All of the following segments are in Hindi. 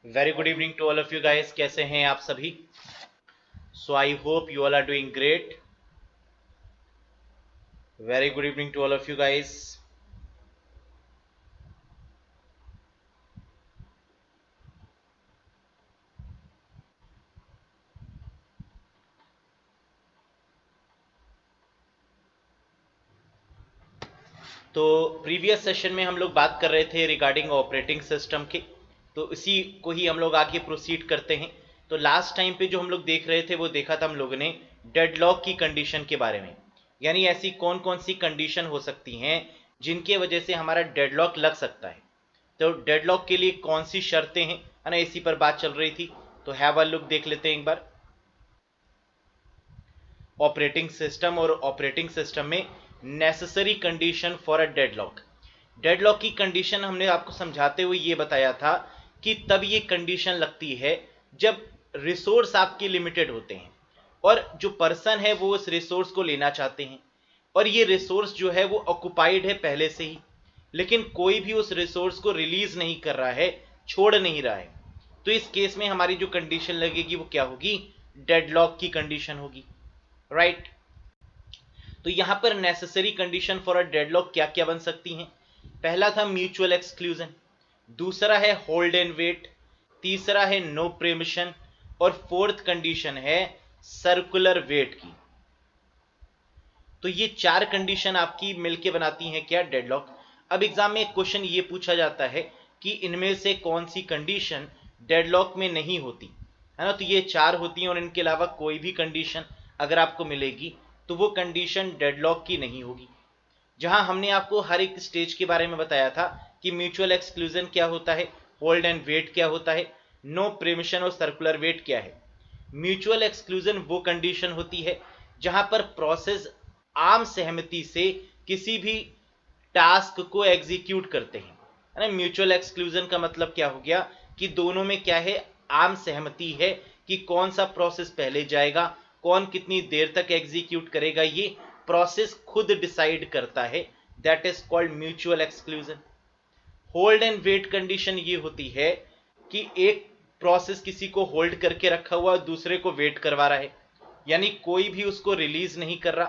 Very good evening to all of you guys. कैसे हैं आप सभी? So I hope you all are doing great. Very good evening to all of you guys. तो प्रीवियस सेशन में हम लोग बात कर रहे थे रिगार्डिंग ऑपरेटिंग सिस्टम के, तो इसी को ही हम लोग आगे प्रोसीड करते हैं। तो लास्ट टाइम पे जो हम लोग देख रहे थे वो देखा था हम लोगों ने डेडलॉक की कंडीशन के बारे में, यानी ऐसी कौन कौन सी कंडीशन हो सकती हैं जिनके वजह से हमारा डेडलॉक लग सकता है। तो डेडलॉक के लिए कौन सी शर्तें हैं, है ना, इसी पर बात चल रही थी। तो हैव अ लुक देख लेते हैं एक बार ऑपरेटिंग सिस्टम और ऑपरेटिंग सिस्टम में necessary condition for a deadlock. Deadlock की कंडीशन हमने आपको समझाते हुए ये बताया था कि तब ये कंडीशन लगती है जब रिसोर्स आपके लिमिटेड होते हैं और जो पर्सन है वो उस रिसोर्स को लेना चाहते हैं और ये रिसोर्स जो है वो ऑक्युपाइड है पहले से ही, लेकिन कोई भी उस रिसोर्स को रिलीज नहीं कर रहा है, छोड़ नहीं रहा है। तो इस केस में हमारी जो कंडीशन लगेगी वो क्या होगी? डेडलॉक की कंडीशन होगी, राइट। तो यहां पर necessary condition for a deadlock क्या क्या बन सकती हैं? पहला था म्यूचुअल एक्सक्लूजन, दूसरा है होल्ड एंड वेट, तीसरा है नो प्रेमिशन और फोर्थ कंडीशन है सर्कुलर वेट की। तो ये चार कंडीशन आपकी मिलके बनाती हैं क्या? डेडलॉक। अब एग्जाम में एक क्वेश्चन ये पूछा जाता है कि इनमें से कौन सी कंडीशन डेडलॉक में नहीं होती, है ना। तो ये चार होती हैं और इनके अलावा कोई भी कंडीशन अगर आपको मिलेगी तो वो कंडीशन डेडलॉक की नहीं होगी। जहां हमने आपको हर एक स्टेज के बारे में बताया था कि म्यूचुअल एक्सक्लूजन क्या होता है, होल्ड एंड वेट क्या होता है, नो प्रेमिशन और सर्कुलर वेट क्या है। म्यूचुअल एक्सक्लूजन वो कंडीशन होती है जहां पर प्रोसेस आम सहमति से किसी भी टास्क को एग्जीक्यूट करते हैं, है ना। म्यूचुअल एक्सक्लूजन का मतलब क्या हो गया कि दोनों में क्या है, आम सहमति है कि कौन सा प्रोसेस पहले जाएगा, कौन कितनी देर तक एग्जीक्यूट करेगा, ये प्रोसेस खुद डिसाइड करता है। That is called mutual exclusion. Hold and wait condition ये होती है कि एक प्रोसेस किसी को होल्ड करके रखा हुआ दूसरे को वेट करवा रहा है, यानी कोई भी उसको रिलीज नहीं कर रहा।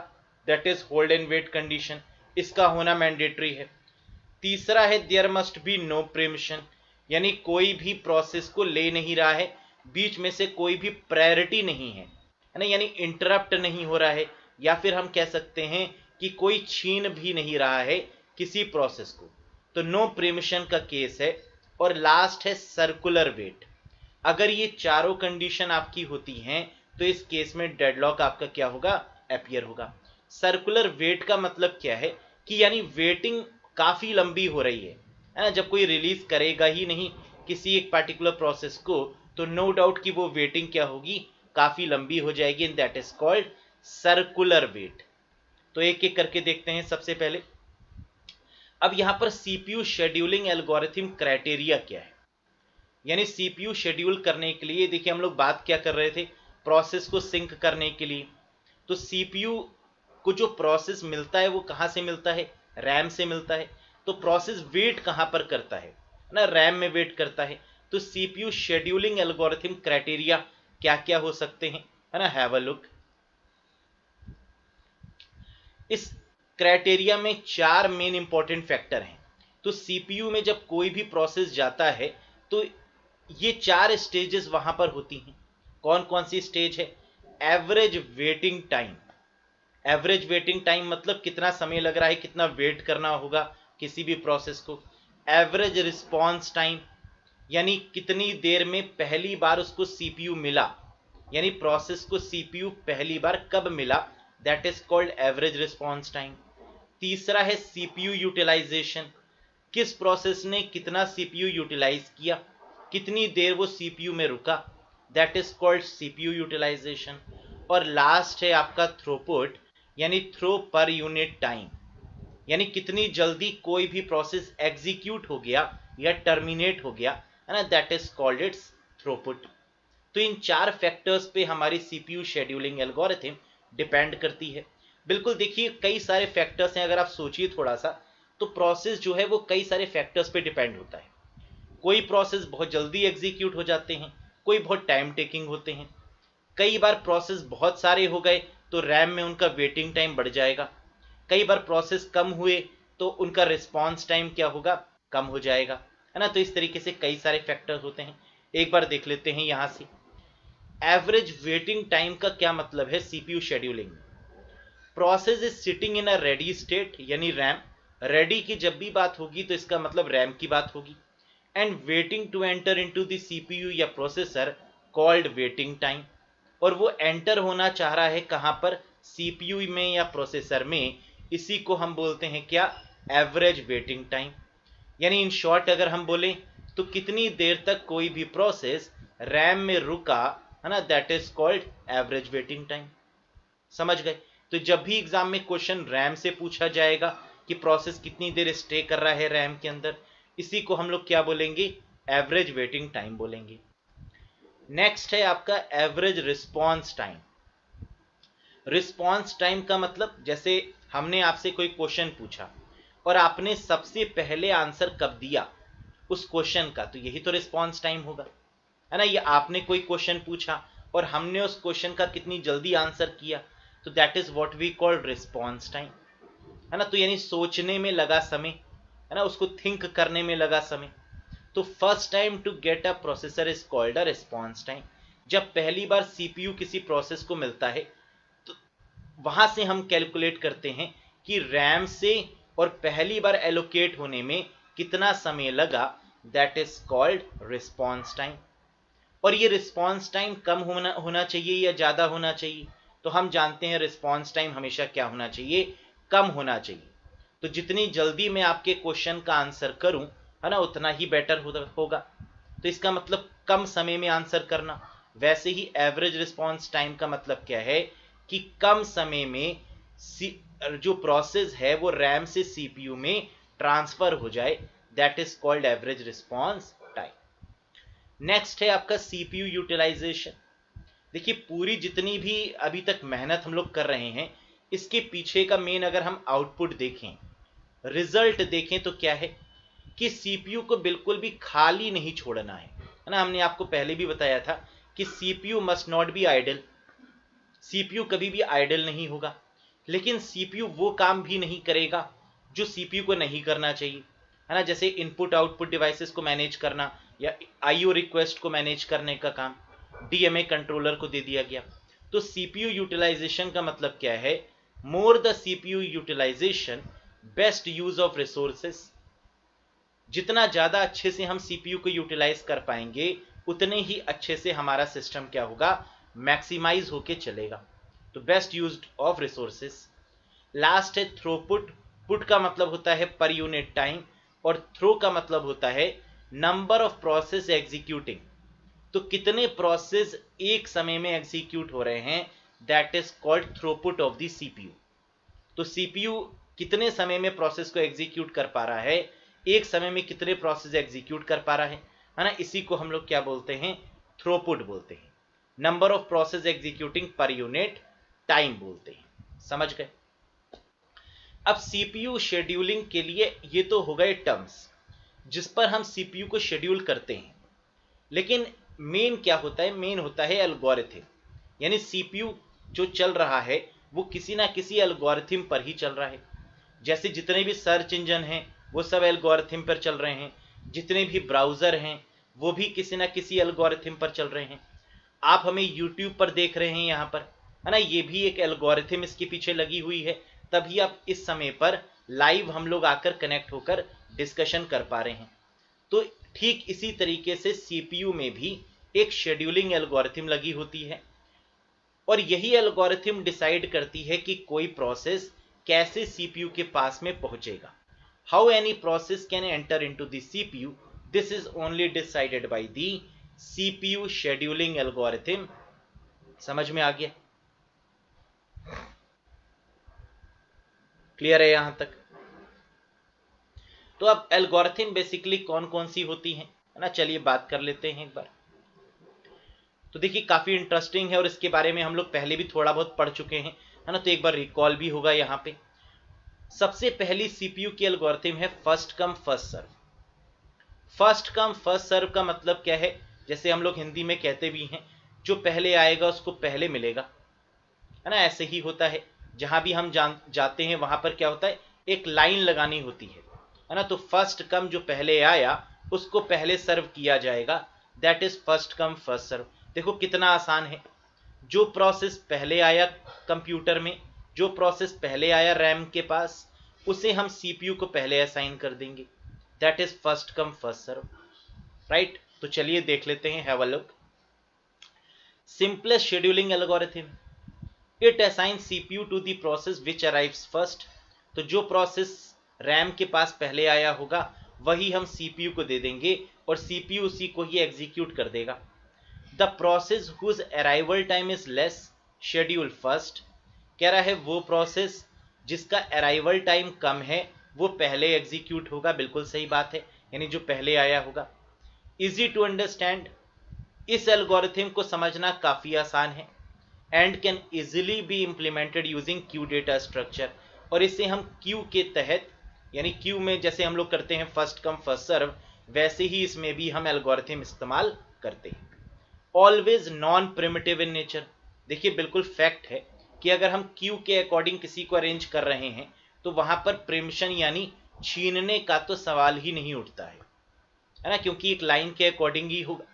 That is hold and wait condition, इसका होना मैंडेटरी है। तीसरा है देयर मस्ट बी नो प्रेमिशन, यानी कोई भी प्रोसेस को ले नहीं रहा है, बीच में से कोई भी प्रायोरिटी नहीं है ना, यानी इंटरप्ट नहीं हो रहा है, या फिर हम कह सकते हैं कि कोई छीन भी नहीं रहा है किसी प्रोसेस को। तो नो प्रेमिशन का केस है। और लास्ट है सर्कुलर वेट। अगर ये चारों कंडीशन आपकी होती हैं तो इस केस में डेडलॉक आपका क्या होगा? अपीयर होगा। सर्कुलर वेट का मतलब क्या है कि यानी वेटिंग काफी लंबी हो रही है ना, जब कोई रिलीज करेगा ही नहीं किसी एक पार्टिकुलर प्रोसेस को तो नो डाउट कि वो वेटिंग क्या होगी, काफी लंबी हो जाएगी, and that is called circular wait. तो एक एक करके देखते हैं। सबसे पहले अब यहां पर सीपीयू शेड्यूलिंग एल्गोरिथम क्राइटेरिया क्या है, यानी सीपीयू शेड्यूल करने के लिए देखिए हम लोग बात क्या कर रहे थे, प्रोसेस को सिंक करने के लिए। तो सीपीयू को जो प्रोसेस मिलता है वो कहां से मिलता है? रैम से मिलता है। तो प्रोसेस वेट कहां पर करता है ना, रैम में वेट करता है। तो सीपीयू शेड्यूलिंग एल्गोरिथम क्राइटेरिया क्या क्या हो सकते हैं, है ना, हैव अ लुक। इस क्राइटेरिया में चार मेन इंपॉर्टेंट फैक्टर हैं। तो सीपीयू में जब कोई भी प्रोसेस जाता है तो ये चार स्टेजेस वहां पर होती हैं। कौन कौन सी स्टेज है? Average waiting time. Average waiting time मतलब कितना समय लग रहा है, कितना वेट करना होगा किसी भी प्रोसेस को। एवरेज रिस्पॉन्स टाइम, यानी कितनी देर में पहली बार उसको सीपीयू मिला, यानी प्रोसेस को सीपीयू पहली बार कब मिला, that is called average response time. तीसरा है सीपीयू यूटिलाइजेशन, किस प्रोसेस ने कितना सीपीयू यूटिलाइज किया, कितनी देर वो सीपीयू में रुका, that is called CPU utilisation. और लास्ट है आपका थ्रूपुट, यानी थ्रो पर यूनिट टाइम, यानी कितनी जल्दी कोई भी प्रोसेस एग्जीक्यूट हो गया या टर्मिनेट हो गया, है ना, that is called its throughput. तो इन चार फैक्टर्स पे हमारी सीपीयू शेड्यूलिंग एल्गोरिथम डिपेंड करती है। बिल्कुल देखिए कई सारे फैक्टर्स हैं, अगर आप सोचिए थोड़ा सा तो प्रोसेस जो है वो कई सारे फैक्टर्स पे डिपेंड होता है। कोई प्रोसेस बहुत जल्दी एग्जीक्यूट हो जाते हैं, कोई बहुत टाइम टेकिंग होते हैं। कई बार प्रोसेस बहुत सारे हो गए तो रैम में उनका वेटिंग टाइम बढ़ जाएगा, कई बार प्रोसेस कम हुए तो उनका रिस्पॉन्स टाइम क्या होगा, कम हो जाएगा, है ना। तो इस तरीके से कई सारे फैक्टर्स होते हैं। एक बार देख लेते हैं यहां से एवरेज वेटिंग टाइम का क्या मतलब है सीपीयू शेड्यूलिंग में। Process is sitting in a ready state, यानी रैम रेडी की जब भी बात होगी तो इसका मतलब रैम की बात होगी, and waiting to enter into the CPU या प्रोसेसर कॉल्ड वेटिंग टाइम, और वो एंटर होना चाह रहा है कहां पर, सीपीयू में या प्रोसेसर में, इसी को हम बोलते हैं क्या, एवरेज वेटिंग टाइम। यानी इन शॉर्ट अगर हम बोलें तो कितनी देर तक कोई भी प्रोसेस रैम में रुका, है ना, that is called average waiting time. समझ गए। तो जब भी एग्जाम में क्वेश्चन रैम से पूछा जाएगा कि प्रोसेस कितनी देर स्टे कर रहा है रैम के अंदर, इसी को हम लोग क्या बोलेंगे, एवरेज वेटिंग टाइम बोलेंगे। नेक्स्ट है आपका average response time. Response time का मतलब, जैसे हमने आपसे कोई क्वेश्चन पूछा और आपने सबसे पहले आंसर कब दिया उस क्वेश्चन का, तो यही तो रिस्पॉन्स टाइम होगा, है ना। ये आपने कोई क्वेश्चन पूछा और हमने उस क्वेश्चन का कितनी जल्दी आंसर किया, तो that is what we call response time, है ना। तो यानी सोचने में लगा समय, है ना, उसको थिंक करने में लगा समय। तो first time to get a processor is called a response time. जब पहली बार सीपीयू किसी प्रोसेस को मिलता है तो वहां से हम कैलकुलेट करते हैं कि रैम से और पहली बार एलोकेट होने में कितना समय लगा, that is called response time. और ये रिस्पॉन्स टाइम कम होना चाहिए या ज़्यादा होना चाहिए, तो हम जानते हैं रिस्पॉन्स टाइम हमेशा क्या होना चाहिए, कम होना चाहिए। तो जितनी जल्दी मैं आपके क्वेश्चन का आंसर करूं, है ना, उतना ही बेटर होगा। तो इसका मतलब कम समय में आंसर करना। वैसे ही एवरेज रिस्पॉन्स टाइम का मतलब क्या है कि कम समय में जो प्रोसेस है वो रैम से सीपीयू में ट्रांसफर हो जाए, that is called average response time. Next है आपका सीपीयू यूटिलाइजेशन। देखिए पूरी जितनी भी अभी तक मेहनत हम लोग कर रहे हैं, इसके पीछे का मेन अगर हम आउटपुट देखें, रिजल्ट देखें, तो क्या है कि सीपीयू को बिल्कुल भी खाली नहीं छोड़ना है ना। हमने आपको पहले भी बताया था कि CPU must not be idle, CPU कभी भी आइडल नहीं होगा। लेकिन सीपीयू वो काम भी नहीं करेगा जो सीपीयू को नहीं करना चाहिए, है ना। जैसे इनपुट आउटपुट डिवाइसेस को मैनेज करना या आईओ रिक्वेस्ट को मैनेज करने का काम डीएमए कंट्रोलर को दे दिया गया। तो सीपीयू यूटिलाइजेशन का मतलब क्या है, more the CPU utilisation best use of resources. जितना ज्यादा अच्छे से हम सीपीयू को यूटिलाइज कर पाएंगे उतने ही अच्छे से हमारा सिस्टम क्या होगा, मैक्सिमाइज होके चलेगा। तो best use of resources. Last है थ्रूपुट। पुट का मतलब होता है पर यूनिट टाइम और थ्रो का मतलब होता है नंबर ऑफ प्रोसेस एग्जीक्यूटिंग। तो कितने प्रोसेस एक समय में एग्जीक्यूट हो रहे हैं, that is called throughput of the CPU. तो सीपीयू कितने समय में प्रोसेस को एग्जीक्यूट कर पा रहा है, एक समय में कितने प्रोसेस एग्जीक्यूट कर पा रहा है ना, इसी को हम लोग क्या बोलते हैं, थ्रूपुट बोलते हैं। Number of process executing per unit time बोलते हैं। समझ गए। अब सीपीयू शेड्यूलिंग के लिए ये तो हो गए टर्म्स जिस पर हम सीपीयू को शेड्यूल करते हैं। लेकिन मेन क्या होता है, मेन होता है एल्गोरिथम। यानी सीपीयू जो चल रहा है वो किसी ना किसी एल्गोरिथम पर ही चल रहा है। जैसे जितने भी सर्च इंजन हैं वो सब एल्गोरिथम पर चल रहे हैं, जितने भी ब्राउज़र हैं वो भी किसी ना किसी एल्गोरिथम पर चल रहे हैं। आप हमें यूट्यूब पर देख रहे हैं यहाँ पर, है ना, ये भी एक एल्गोरिथम इसके पीछे लगी हुई है, तभी आप इस समय पर लाइव हम लोग आकर कनेक्ट होकर डिस्कशन कर पा रहे हैं। तो ठीक इसी तरीके से सीपीयू में भी एक शेड्यूलिंग एल्गोरिथम लगी होती है और यही एल्गोरिथम डिसाइड करती है कि कोई प्रोसेस कैसे सीपीयू के पास में पहुंचेगा। How any process can enter into the CPU, this is only decided by the CPU scheduling algorithm. समझ में आ गया? क्लियर है यहां तक? तो अब एल्गोरिथम बेसिकली कौन कौन सी होती हैं, है ना, चलिए बात कर लेते हैं एक बार। तो देखिए काफी इंटरेस्टिंग है और इसके बारे में हम लोग पहले भी थोड़ा बहुत पढ़ चुके हैं, है ना, तो एक बार रिकॉल भी होगा यहाँ पे। सबसे पहली सीपीयू की एल्गोरिथम है first come first serve. First come first serve का मतलब क्या है, जैसे हम लोग हिंदी में कहते भी हैं, जो पहले आएगा उसको पहले मिलेगा, है ना। ऐसे ही होता है, जहां भी हम जाते हैं वहां पर क्या होता है, एक लाइन लगानी होती है ना। तो फर्स्ट कम, जो पहले आया उसको पहले सर्व किया जाएगा, that is first come first serve. देखो कितना आसान है, जो प्रोसेस पहले आया कंप्यूटर में, जो प्रोसेस पहले आया रैम के पास, उसे हम सीपीयू को पहले असाइन कर देंगे, that is first come first serve, right. तो चलिए देख लेते हैं, have a look. Simplest scheduling algorithm, it assign CPU to the process which arrives first. तो जो प्रोसेस रैम के पास पहले आया होगा वही हम सीपीयू को दे देंगे और सीपीयू उसी को ही एग्जीक्यूट कर देगा। The process whose arrival time is less schedule first, कह रहा है वो प्रोसेस जिसका अराइवल टाइम कम है वो पहले एग्जीक्यूट होगा, बिल्कुल सही बात है, यानी जो पहले आया होगा। इजी टू अंडरस्टैंड, इस एल्गोरिथम को समझना काफी आसान है, and can easily be implemented using Q data structure. और इसे हम क्यू के तहत, यानी क्यू में जैसे हम लोग करते हैं फर्स्ट कम फर्स्ट सर्व, वैसे ही इसमें भी हम एल्गोरिथम इस्तेमाल करते हैं। Always non primitive in nature, देखिए बिल्कुल फैक्ट है कि अगर हम क्यू के अकॉर्डिंग किसी को अरेंज कर रहे हैं तो वहां पर प्रिमिशन यानी छीनने का तो सवाल ही नहीं उठता है ना, क्योंकि एक लाइन के अकॉर्डिंग ही होगा।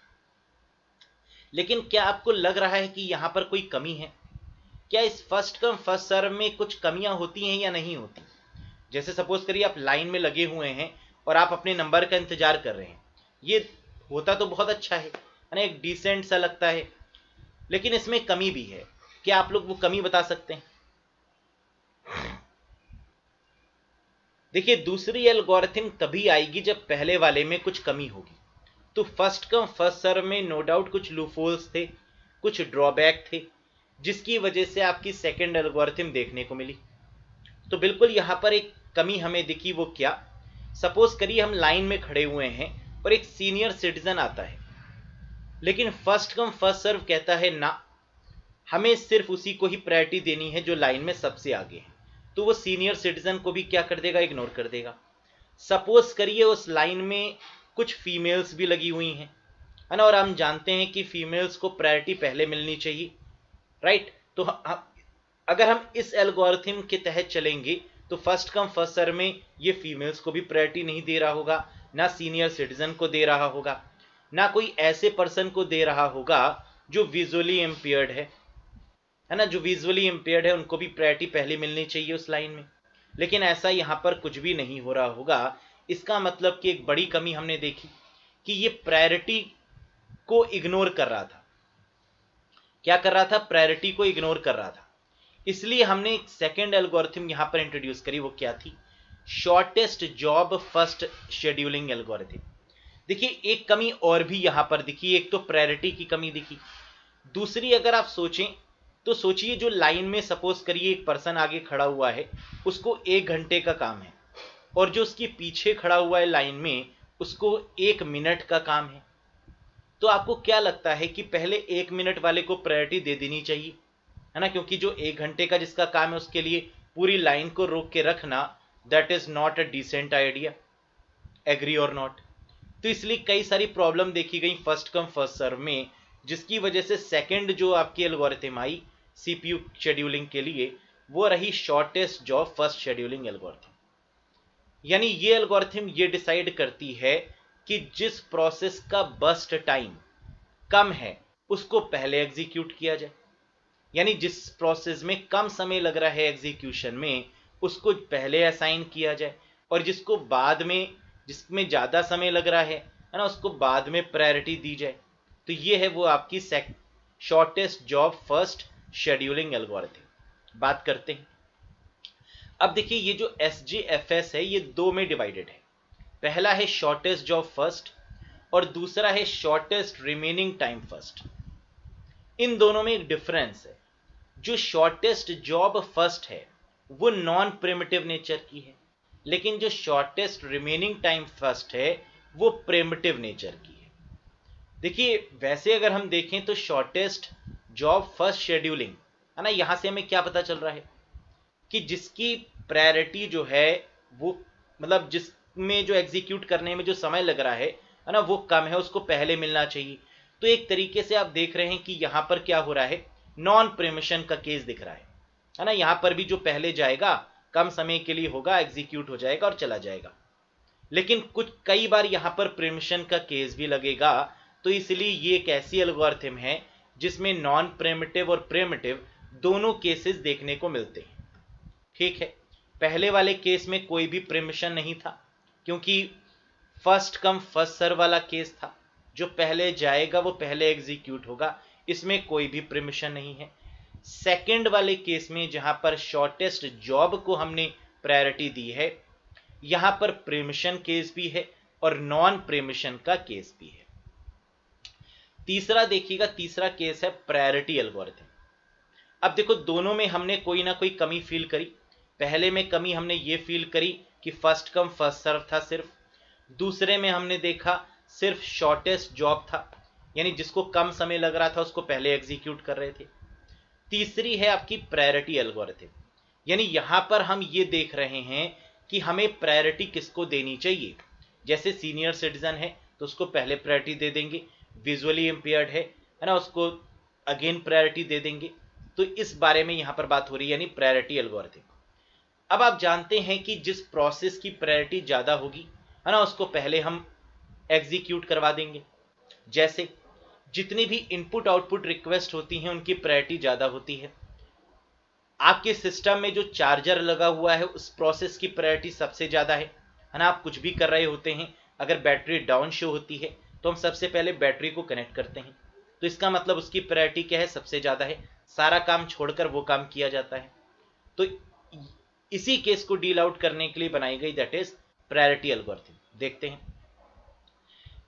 लेकिन क्या आपको लग रहा है कि यहां पर कोई कमी है? क्या इस फर्स्ट कम फर्स्ट सर्व में कुछ कमियां होती हैं या नहीं होती? जैसे सपोज करिए आप लाइन में लगे हुए हैं और आप अपने नंबर का इंतजार कर रहे हैं, ये होता तो बहुत अच्छा है ना, एक डिसेंट सा लगता है, लेकिन इसमें कमी भी है। क्या आप लोग वो कमी बता सकते हैं? देखिए दूसरी एल्गोरिथम तभी आएगी जब पहले वाले में कुछ कमी होगी। तो फर्स्ट कम फर्स्ट सर्व में नो डाउट कुछ लूपहोल्स थे, कुछ ड्रॉबैक थे, जिसकी वजह से आपकी सेकंड एल्गोरिथम देखने को मिली। तो बिल्कुल यहां पर एक कमी हमें दिखी, वो क्या? सपोज करिए हम लाइन में खड़े हुए हैं और एक सीनियर सिटीजन आता है, लेकिन फर्स्ट कम फर्स्ट सर्व कहता है ना, हमें सिर्फ उसी को ही प्रायोरिटी देनी है जो लाइन में सबसे आगे है। तो वो सीनियर सिटीजन को भी क्या कर देगा, इग्नोर कर देगा। सपोज करिए उस लाइन में कुछ फीमेल्स भी लगी हुई हैं, है ना, और हम जानते हैं कि फीमेल्स को प्रायोरिटी पहले मिलनी चाहिए, राइट। तो अगर हम इस एल्गोरिथम के तहत चलेंगे तो फर्स्ट कम फर्स्ट सर्व में ये फीमेल्स को भी प्रायोरिटी नहीं दे रहा होगा, ना सीनियर सिटीजन को दे रहा होगा, ना कोई ऐसे पर्सन को दे रहा होगा जो विजुअली इम्पेयर्ड है ना। जो विजुअली इम्पेयर्ड है उनको भी प्रायोरिटी पहले मिलनी चाहिए उस लाइन में, लेकिन ऐसा यहां पर कुछ भी नहीं हो रहा होगा। इसका मतलब कि एक बड़ी कमी हमने देखी कि ये प्रायोरिटी को इग्नोर कर रहा था। क्या कर रहा था? प्रायोरिटी को इग्नोर कर रहा था। इसलिए हमने एक सेकेंड एल्गोरिथम यहां पर इंट्रोड्यूस करी, वो क्या थी? Shortest job first scheduling algorithm. देखिए एक कमी और भी यहां पर दिखी, एक तो प्रायोरिटी की कमी दिखी, दूसरी अगर आप सोचें तो सोचिए जो लाइन में सपोज करिए एक पर्सन आगे खड़ा हुआ है, उसको 1 घंटे का काम है, और जो उसके पीछे खड़ा हुआ है लाइन में उसको 1 मिनट का काम है। तो आपको क्या लगता है कि पहले 1 मिनट वाले को प्रायोरिटी दे देनी चाहिए, है ना, क्योंकि जो 1 घंटे का जिसका काम है उसके लिए पूरी लाइन को रोक के रखना, that is not a decent idea. Agree or not? तो इसलिए कई सारी प्रॉब्लम देखी गई फर्स्ट कम फर्स्ट सर्व में, जिसकी वजह से सेकंड जो आपकी एल्गोरिथम आई सीपीयू शेड्यूलिंग के लिए, वो रही shortest job first scheduling algorithm. यानी ये एल्गोरिथम ये डिसाइड करती है कि जिस प्रोसेस का बर्स्ट टाइम कम है उसको पहले एग्जीक्यूट किया जाए, यानी जिस प्रोसेस में कम समय लग रहा है एग्जीक्यूशन में उसको पहले असाइन किया जाए, और जिसको बाद में, जिसमें ज्यादा समय लग रहा है ना, उसको बाद में प्रायोरिटी दी जाए। तो ये है वो आपकी shortest job first scheduling algorithm. बात करते हैं अब। देखिए ये जो SJFS है ये दो में डिवाइडेड है, पहला है शॉर्टेस्ट जॉब फर्स्ट और दूसरा है शॉर्टेस्ट रिमेनिंग टाइम फर्स्ट। इन दोनों में एक डिफरेंस है, जो शॉर्टेस्ट जॉब फर्स्ट है वो नॉन प्रिमिटिव नेचर की है, लेकिन जो शॉर्टेस्ट रिमेनिंग टाइम फर्स्ट है वो प्रिमिटिव नेचर की है। देखिए वैसे अगर हम देखें तो शॉर्टेस्ट जॉब फर्स्ट शेड्यूलिंग, है ना, यहां से हमें क्या पता चल रहा है कि जिसकी प्रायोरिटी जो है वो, मतलब जिसमें जो एग्जीक्यूट करने में जो समय लग रहा है है ना, वो कम है, उसको पहले मिलना चाहिए। तो एक तरीके से आप देख रहे हैं कि यहां पर क्या हो रहा है, नॉन प्रेमिशन का केस दिख रहा है ना। यहां पर भी जो पहले जाएगा कम समय के लिए होगा, एग्जीक्यूट हो जाएगा और चला जाएगा। लेकिन कुछ कई बार यहां पर प्रेमिशन का केस भी लगेगा, तो इसलिए ये एक ऐसी एल्गोरिथम है जिसमें नॉन प्रेमिटिव और प्रेमिटिव दोनों केसेस देखने को मिलते हैं। ठीक है, पहले वाले केस में कोई भी प्रेमिशन नहीं था क्योंकि फर्स्ट कम फर्स्ट सर्व वाला केस था, जो पहले जाएगा वो पहले एग्जीक्यूट होगा, इसमें कोई भी प्रेमिशन नहीं है। सेकंड वाले केस में जहां पर शॉर्टेस्ट जॉब को हमने प्रायोरिटी दी है, यहां पर प्रेमिशन केस भी है और नॉन प्रेमिशन का केस भी है। तीसरा देखिएगा, तीसरा केस है प्रायोरिटी एल्गोरिथम। अब देखो दोनों में हमने कोई ना कोई कमी फील करी। पहले में कमी हमने ये फील करी कि फर्स्ट कम फर्स्ट सर्व था सिर्फ। दूसरे में हमने देखा सिर्फ शॉर्टेस्ट जॉब था, यानी जिसको कम समय लग रहा था उसको पहले एग्जीक्यूट कर रहे थे। तीसरी है आपकी प्रायोरिटी एल्गोरिथम, यानी यहां पर हम ये देख रहे हैं कि हमें प्रायोरिटी किसको देनी चाहिए। जैसे सीनियर सिटीजन है तो उसको पहले प्रायोरिटी दे देंगे, विजुअली इंपेयर्ड है ना, उसको अगेन प्रायोरिटी दे देंगे। तो इस बारे में यहां पर बात हो रही है, यानी प्रायोरिटी एल्गोरिथम। अब आप जानते हैं कि जिस प्रोसेस की प्रायोरिटी ज्यादा होगी, है ना, उसको पहले हम एग्जीक्यूट करवा देंगे। जैसे जितनी भी इनपुट आउटपुट रिक्वेस्ट होती हैं उनकी प्रायोरिटी ज्यादा होती है। आपके सिस्टम में जो चार्जर लगा हुआ है उस प्रोसेस की प्रायोरिटी सबसे ज्यादा है ना। आप कुछ भी कर रहे होते हैं, अगर बैटरी डाउन शो होती है तो हम सबसे पहले बैटरी को कनेक्ट करते हैं, तो इसका मतलब उसकी प्रायोरिटी क्या है, सबसे ज्यादा है। सारा काम छोड़कर वो काम किया जाता है। तो इसी केस को डील आउट करने के लिए बनाई गई दैट इज प्रायोरिटी एल्गोरिथम। देखते हैं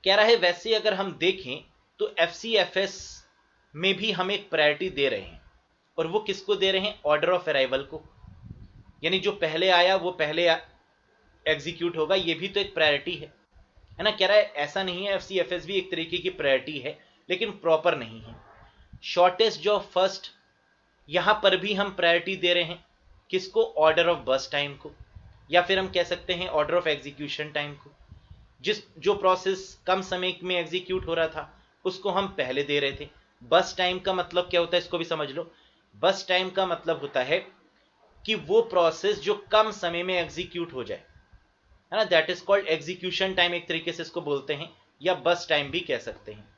कह रहा है, वैसे अगर हम देखें तो एफसीएफएस में भी हम एक प्रायोरिटी दे रहे हैं, और वो किसको दे रहे हैं, ऑर्डर ऑफ अराइवल को, यानी जो पहले आया वो पहले एग्जीक्यूट होगा। ये भी तो एक प्रायोरिटी है ना। कह रहा है ऐसा नहीं है, एफसीएफएस भी एक तरीके की प्रायोरिटी है लेकिन प्रॉपर नहीं है। शॉर्टेस्ट जॉब फर्स्ट, यहां पर भी हम प्रायोरिटी दे रहे हैं किसको, ऑर्डर ऑफ बस टाइम को, या फिर हम कह सकते हैं ऑर्डर ऑफ एग्जीक्यूशन टाइम को। जो प्रोसेस कम समय में एग्जीक्यूट हो रहा था उसको हम पहले दे रहे थे। बस टाइम का मतलब क्या होता है, इसको भी समझ लो। बस टाइम का मतलब होता है कि वो प्रोसेस जो कम समय में एग्जीक्यूट हो जाए, है ना, that is called execution time, एक तरीके से इसको बोलते हैं, या बस टाइम भी कह सकते हैं।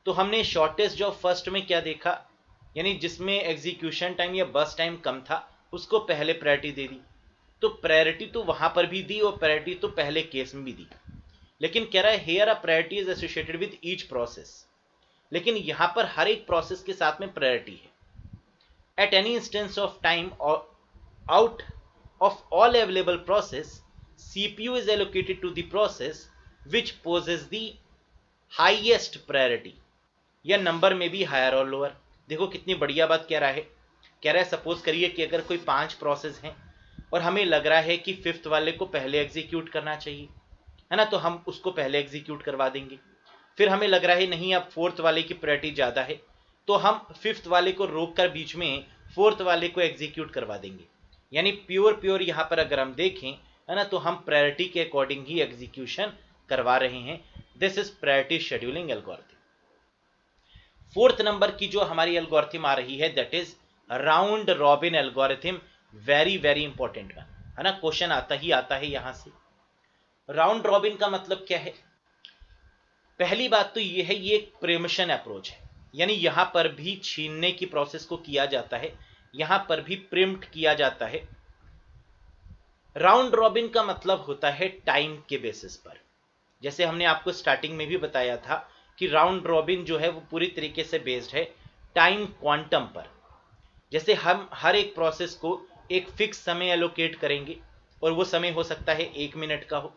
तो हमने शॉर्टेस्ट जॉब फर्स्ट में क्या देखा, यानी जिसमें एग्जीक्यूशन टाइम या बस टाइम कम था उसको पहले प्रायोरिटी दे दी। तो प्रायोरिटी तो वहां पर भी दी और प्रायोरिटी तो पहले केस में भी दी, लेकिन कह रहा है here a priority is associated with each process, लेकिन यहां पर हर एक प्रोसेस के साथ में प्रायोरिटी है। At any instance of time out of all available process, CPU is allocated to the process which poses the highest priority, या नंबर में भी हायर और लोअर। देखो कितनी बढ़िया बात कह रहा है। कह रहा है सपोज करिए कि अगर कोई 5 प्रोसेस हैं और हमें लग रहा है कि फिफ्थ वाले को पहले एग्जीक्यूट करना चाहिए, है ना, तो हम उसको पहले एग्जीक्यूट करवा देंगे। फिर हमें लग रहा है नहीं अब फोर्थ वाले की प्रायोरिटी ज्यादा है, तो हम फिफ्थ वाले को रोक कर बीच में फोर्थ वाले को एग्जीक्यूट करवा देंगे। यानी प्योर यहां पर अगर हम देखें, है ना, तो हम प्रायोरिटी के अकॉर्डिंग ही एग्जीक्यूशन करवा रहे हैं। This is priority scheduling algorithm. Fourth number की जो हमारी एल्गोरिथम आ रही है that is round robin algorithm. Very important है ना, क्वेश्चन आता है यहां से। राउंड रॉबिन का मतलब क्या है, पहली बात तो ये है ये एक प्रेमिशन अप्रोच है, यानी यहां पर भी छीनने की प्रोसेस को किया जाता है, यहां पर भी प्रिम्प्ट किया जाता है। राउंड रॉबिन का मतलब होता है टाइम के बेसिस पर। जैसे हमने आपको स्टार्टिंग में भी बताया था कि राउंड रॉबिन जो है वो पूरी तरीके से बेस्ड है टाइम क्वांटम पर। जैसे हम हर एक प्रोसेस को एक फिक्स समय एलोकेट करेंगे, और वो समय हो सकता है 1 मिनट का हो,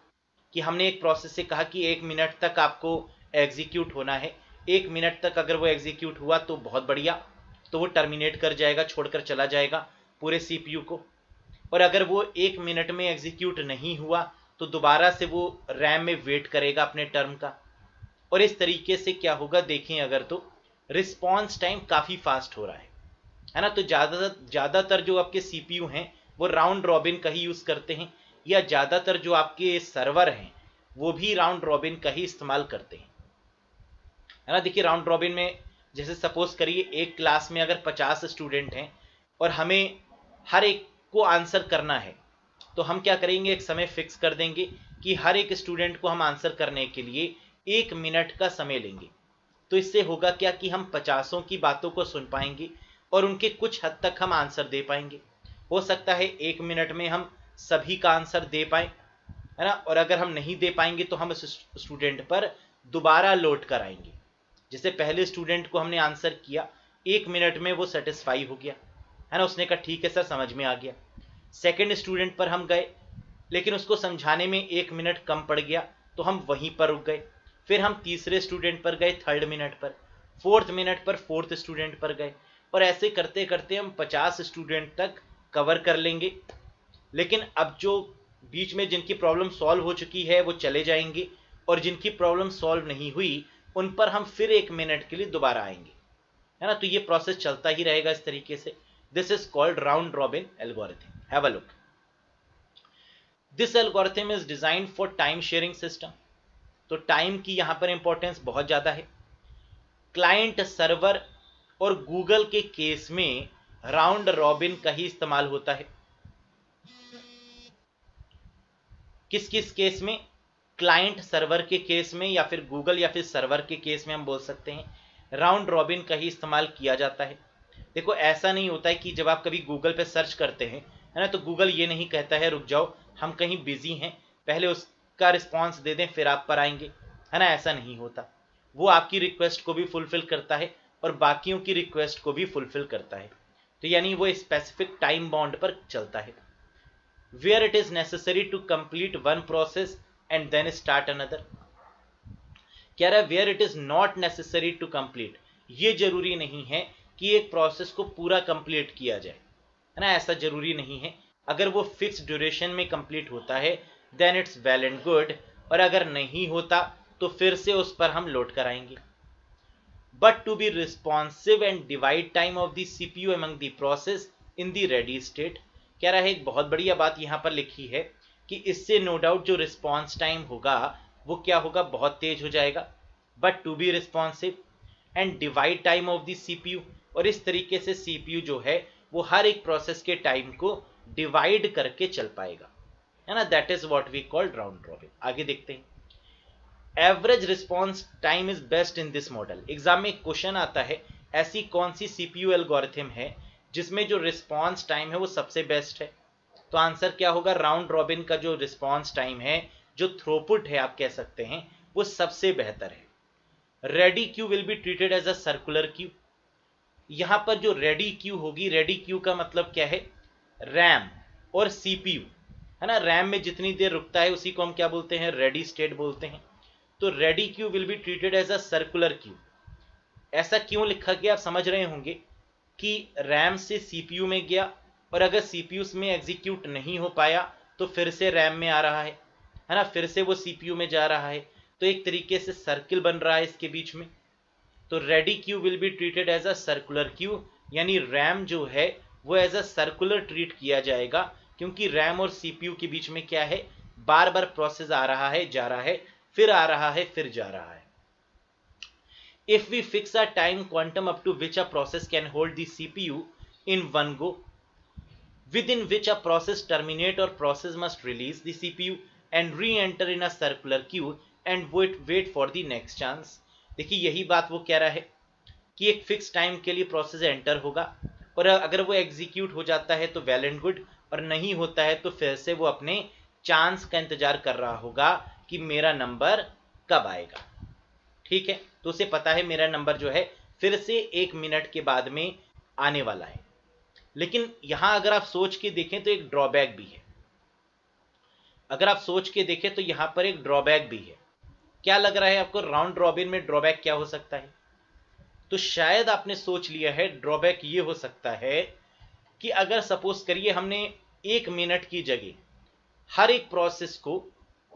कि हमने एक प्रोसेस से कहा कि 1 मिनट तक आपको एग्जीक्यूट होना है। 1 मिनट तक अगर वो एग्जीक्यूट हुआ तो बहुत बढ़िया, तो वो टर्मिनेट कर जाएगा, छोड़कर चला जाएगा पूरे सीपीयू को। और अगर वो 1 मिनट में एग्जीक्यूट नहीं हुआ तो दोबारा से वो रैम में वेट करेगा अपने टर्म का। और इस तरीके से क्या होगा देखें अगर, तो रिस्पॉन्स टाइम काफी फास्ट हो रहा है ना। तो ज्यादातर जो आपके सीपीयू हैं वो राउंड रॉबिन का ही यूज करते हैं, या ज्यादातर जो आपके सर्वर हैं वो भी राउंड रॉबिन का ही इस्तेमाल करते हैं, है ना। देखिए राउंड रॉबिन में जैसे सपोज करिए एक क्लास में अगर 50 स्टूडेंट हैं और हमें हर एक को आंसर करना है, तो हम क्या करेंगे, एक समय फिक्स कर देंगे कि हर एक स्टूडेंट को हम आंसर करने के लिए 1 मिनट का समय लेंगे। तो इससे होगा क्या कि हम 50 की बातों को सुन पाएंगे और उनके कुछ हद तक हम आंसर दे पाएंगे। हो सकता है 1 मिनट में हम सभी का आंसर दे पाए, है ना। और अगर हम नहीं दे पाएंगे तो हम उस स्टूडेंट पर दोबारा लोड कराएंगे। जैसे पहले स्टूडेंट को हमने आंसर किया, 1 मिनट में वो सेटिस्फाई हो गया, है ना, उसने कहा ठीक है सर समझ में आ गया। सेकंड स्टूडेंट पर हम गए, लेकिन उसको समझाने में 1 मिनट कम पड़ गया, तो हम वहीं पर रुक गए। फिर हम तीसरे स्टूडेंट पर गए 3rd मिनट पर, 4th मिनट पर 4th स्टूडेंट पर गए, और ऐसे करते करते हम 50 स्टूडेंट तक कवर कर लेंगे। लेकिन अब जो बीच में जिनकी प्रॉब्लम सॉल्व हो चुकी है वो चले जाएंगे, और जिनकी प्रॉब्लम सॉल्व नहीं हुई उन पर हम फिर 1 मिनट के लिए दोबारा आएंगे, है ना। तो ये प्रोसेस चलता ही रहेगा इस तरीके से। This is called round robin algorithm. Have a look. This algorithm is designed for time sharing system. तो टाइम की यहां पर इंपॉर्टेंस बहुत ज्यादा है। क्लाइंट सर्वर और गूगल के केस में राउंड रॉबिन का ही इस्तेमाल होता है। किस किस केस में? क्लाइंट सर्वर के केस में, या फिर गूगल या फिर सर्वर के केस में हम बोल सकते हैं राउंड रॉबिन का ही इस्तेमाल किया जाता है। देखो ऐसा नहीं होता है कि जब आप कभी गूगल पे सर्च करते हैं, है ना, तो गूगल ये नहीं कहता है रुक जाओ हम कहीं बिजी हैं, पहले उसका रिस्पॉन्स दे दें फिर आप पर आएंगे, है ना। ऐसा नहीं होता। वो आपकी रिक्वेस्ट को भी फुलफिल करता है और बाकियों की रिक्वेस्ट को भी फुलफिल करता है। तो यानी वो स्पेसिफिक टाइम बाउंड पर चलता है। where it is necessary to complete one process and then start another। कह रहा है where it is not necessary to complete, ये जरूरी नहीं है कि एक प्रोसेस को पूरा कंप्लीट किया जाए, है ना, ऐसा जरूरी नहीं है। अगर वो फिक्स ड्यूरेशन में कंप्लीट होता है then it's well and good, और अगर नहीं होता तो फिर से उस पर हम लोड कराएंगे। But to be responsive and divide time of the CPU among the process in the ready state. कह रहा है एक बहुत बढ़िया बात यहां पर लिखी है कि इससे नो डाउट जो रिस्पॉन्स टाइम होगा वो क्या होगा, बहुत तेज हो जाएगा। But to be responsive and divide time of the CPU, और इस तरीके से सीपीयू जो है वो हर एक प्रोसेस के टाइम को डिवाइड करके चल पाएगा, है ना। That is what we call round robin. आगे देखते हैं। Average response time is best in this model. Exam में क्वेश्चन आता है ऐसी कौन सी सीपीयू एल्गोरिथम है जिसमें जो रिस्पॉन्स टाइम है वो सबसे बेस्ट है। तो आंसर क्या होगा, राउंड रॉबिन का जो रिस्पॉन्स टाइम है, जो थ्रोपुट है आप कह सकते हैं, वो सबसे बेहतर है। Ready queue will be treated as a circular queue. यहां पर जो रेडी क्यू होगी, रेडी क्यू का मतलब क्या है, रैम और सीपीयू, है ना। रैम में जितनी देर रुकता है उसी को हम क्या बोलते हैं, रेडी स्टेट बोलते हैं। तो ready queue will be treated as a circular queue. ऐसा क्यों लिखा गया आप समझ रहे होंगे कि रैम से सीपीयू में गया, और अगर सीपीयू में एग्जीक्यूट नहीं हो पाया तो फिर से रैम में आ रहा है ना, फिर से वो सीपीयू में जा रहा है। तो एक तरीके से सर्किल बन रहा है इसके बीच में। तो ready queue will be treated as a circular queue, यानी रैम जो है वो एज अ सर्कुलर ट्रीट किया जाएगा, क्योंकि रैम और सीपीयू के बीच में क्या है, बार बार प्रोसेस आ रहा है, जा रहा है, फिर आ रहा है, फिर जा रहा है। If we fix a time quantum up to which a process can hold the CPU in one go, within which a process terminate or process must release the CPU and re-enter in a circular queue and wait for the next chance। देखिए यही बात वो कह रहा है कि एक फिक्स टाइम के लिए प्रोसेस एंटर होगा, और अगर वो एग्जीक्यूट हो जाता है तो वेल एंड गुड, और नहीं होता है तो फिर से वो अपने चांस का इंतजार कर रहा होगा कि मेरा नंबर कब आएगा। ठीक है, तो उसे पता है मेरा नंबर जो है फिर से 1 मिनट के बाद में आने वाला है। लेकिन यहां अगर आप सोच के देखें तो एक ड्रॉबैक भी है। अगर आप सोच के देखें तो यहां पर एक ड्रॉबैक भी है। क्या लग रहा है आपको, राउंड रॉबिन में ड्रॉबैक क्या हो सकता है? तो शायद आपने सोच लिया है ड्रॉबैक ये हो सकता है कि अगर सपोज करिए हमने 1 मिनट की जगह हर एक प्रोसेस को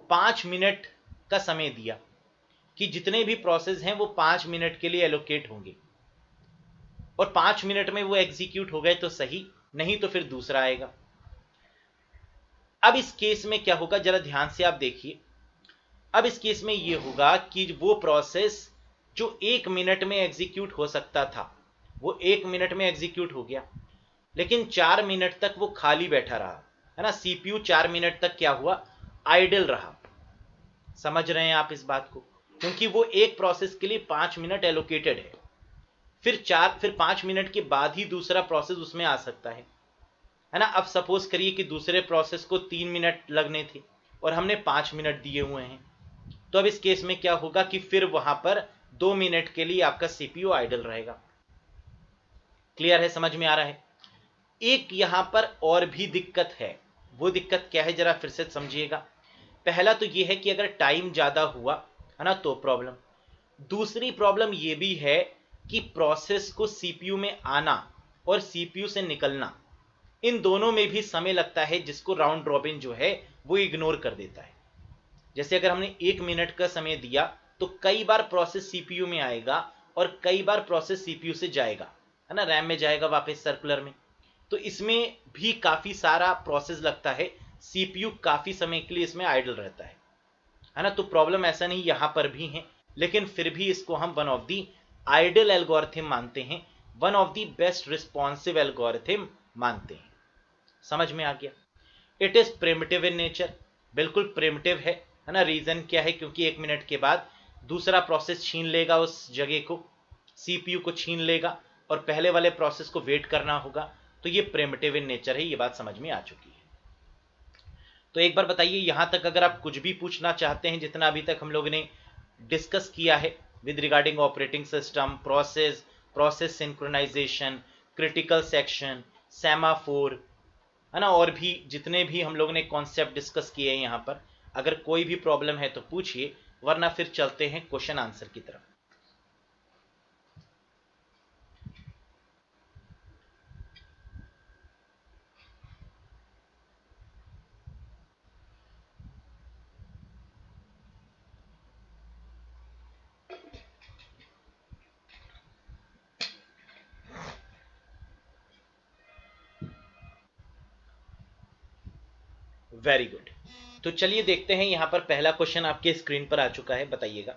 5 मिनट का समय दिया कि जितने भी प्रोसेस हैं वो 5 मिनट के लिए एलोकेट होंगे, और 5 मिनट में वो एग्जीक्यूट हो गए तो सही, नहीं तो फिर दूसरा आएगा। अब इस केस में क्या होगा, जरा ध्यान से आप देखिए। अब इस केस में ये होगा कि वो प्रोसेस जो 1 मिनट में एग्जीक्यूट हो सकता था वो 1 मिनट में एग्जीक्यूट हो गया, लेकिन 4 मिनट तक वो खाली बैठा रहा, है ना। सीपीयू 4 मिनट तक क्या हुआ, आइडल रहा। समझ रहे हैं आप इस बात को, क्योंकि वो एक प्रोसेस के लिए 5 मिनट एलोकेटेड है। फिर 5 मिनट के बाद ही दूसरा प्रोसेस उसमें आ सकता है ना। अब सपोज करिए कि दूसरे प्रोसेस को 3 मिनट लगने थे और हमने 5 मिनट दिए हुए हैं, तो अब इस केस में क्या होगा कि फिर वहां पर 2 मिनट के लिए आपका सीपीयू आइडल रहेगा। क्लियर है, समझ में आ रहा है। एक यहां पर और भी दिक्कत है, वो दिक्कत क्या है जरा फिर से समझिएगा। पहला तो ये है कि अगर टाइम ज्यादा हुआ है ना तो प्रॉब्लम। दूसरी प्रॉब्लम ये भी है कि प्रोसेस को सीपीयू में आना और सीपीयू से निकलना, इन दोनों में भी समय लगता है, जिसको राउंड रॉबिन जो है वो इग्नोर कर देता है। जैसे अगर हमने 1 मिनट का समय दिया तो कई बार प्रोसेस सीपीयू में आएगा और कई बार प्रोसेस सीपीयू से जाएगा, है ना, रैम में जाएगा वापस सर्कुलर में। तो इसमें भी काफी सारा प्रोसेस लगता है, सीपीयू काफी समय के लिए इसमें आइडल रहता है ना। तो प्रॉब्लम ऐसा नहीं, यहां पर भी है, लेकिन फिर भी इसको हम one of the idle algorithm मानते हैं, one of the best responsive algorithm मानते हैं। समझ में आ गया। It is primitive in nature, बिल्कुल प्रिमिटिव है ना। रीजन क्या है, क्योंकि 1 मिनट के बाद दूसरा प्रोसेस छीन लेगा उस जगह को, सीपीयू को छीन लेगा और पहले वाले प्रोसेस को वेट करना होगा। तो ये प्रिमिटिव इन नेचर है, ये बात समझ में आ चुकी है। तो एक बार बताइए, यहां तक अगर आप कुछ भी पूछना चाहते हैं, जितना अभी तक हम लोगों ने डिस्कस किया है with regarding operating system, process synchronization, critical section, semaphore, है ना, और भी जितने भी हम लोगों ने कॉन्सेप्ट डिस्कस किए हैं यहाँ पर, अगर कोई भी प्रॉब्लम है तो पूछिए, वरना फिर चलते हैं क्वेश्चन आंसर की तरफ। Very good. तो चलिए देखते हैं, यहां पर पहला क्वेश्चन आपके स्क्रीन पर आ चुका है, बताइएगा।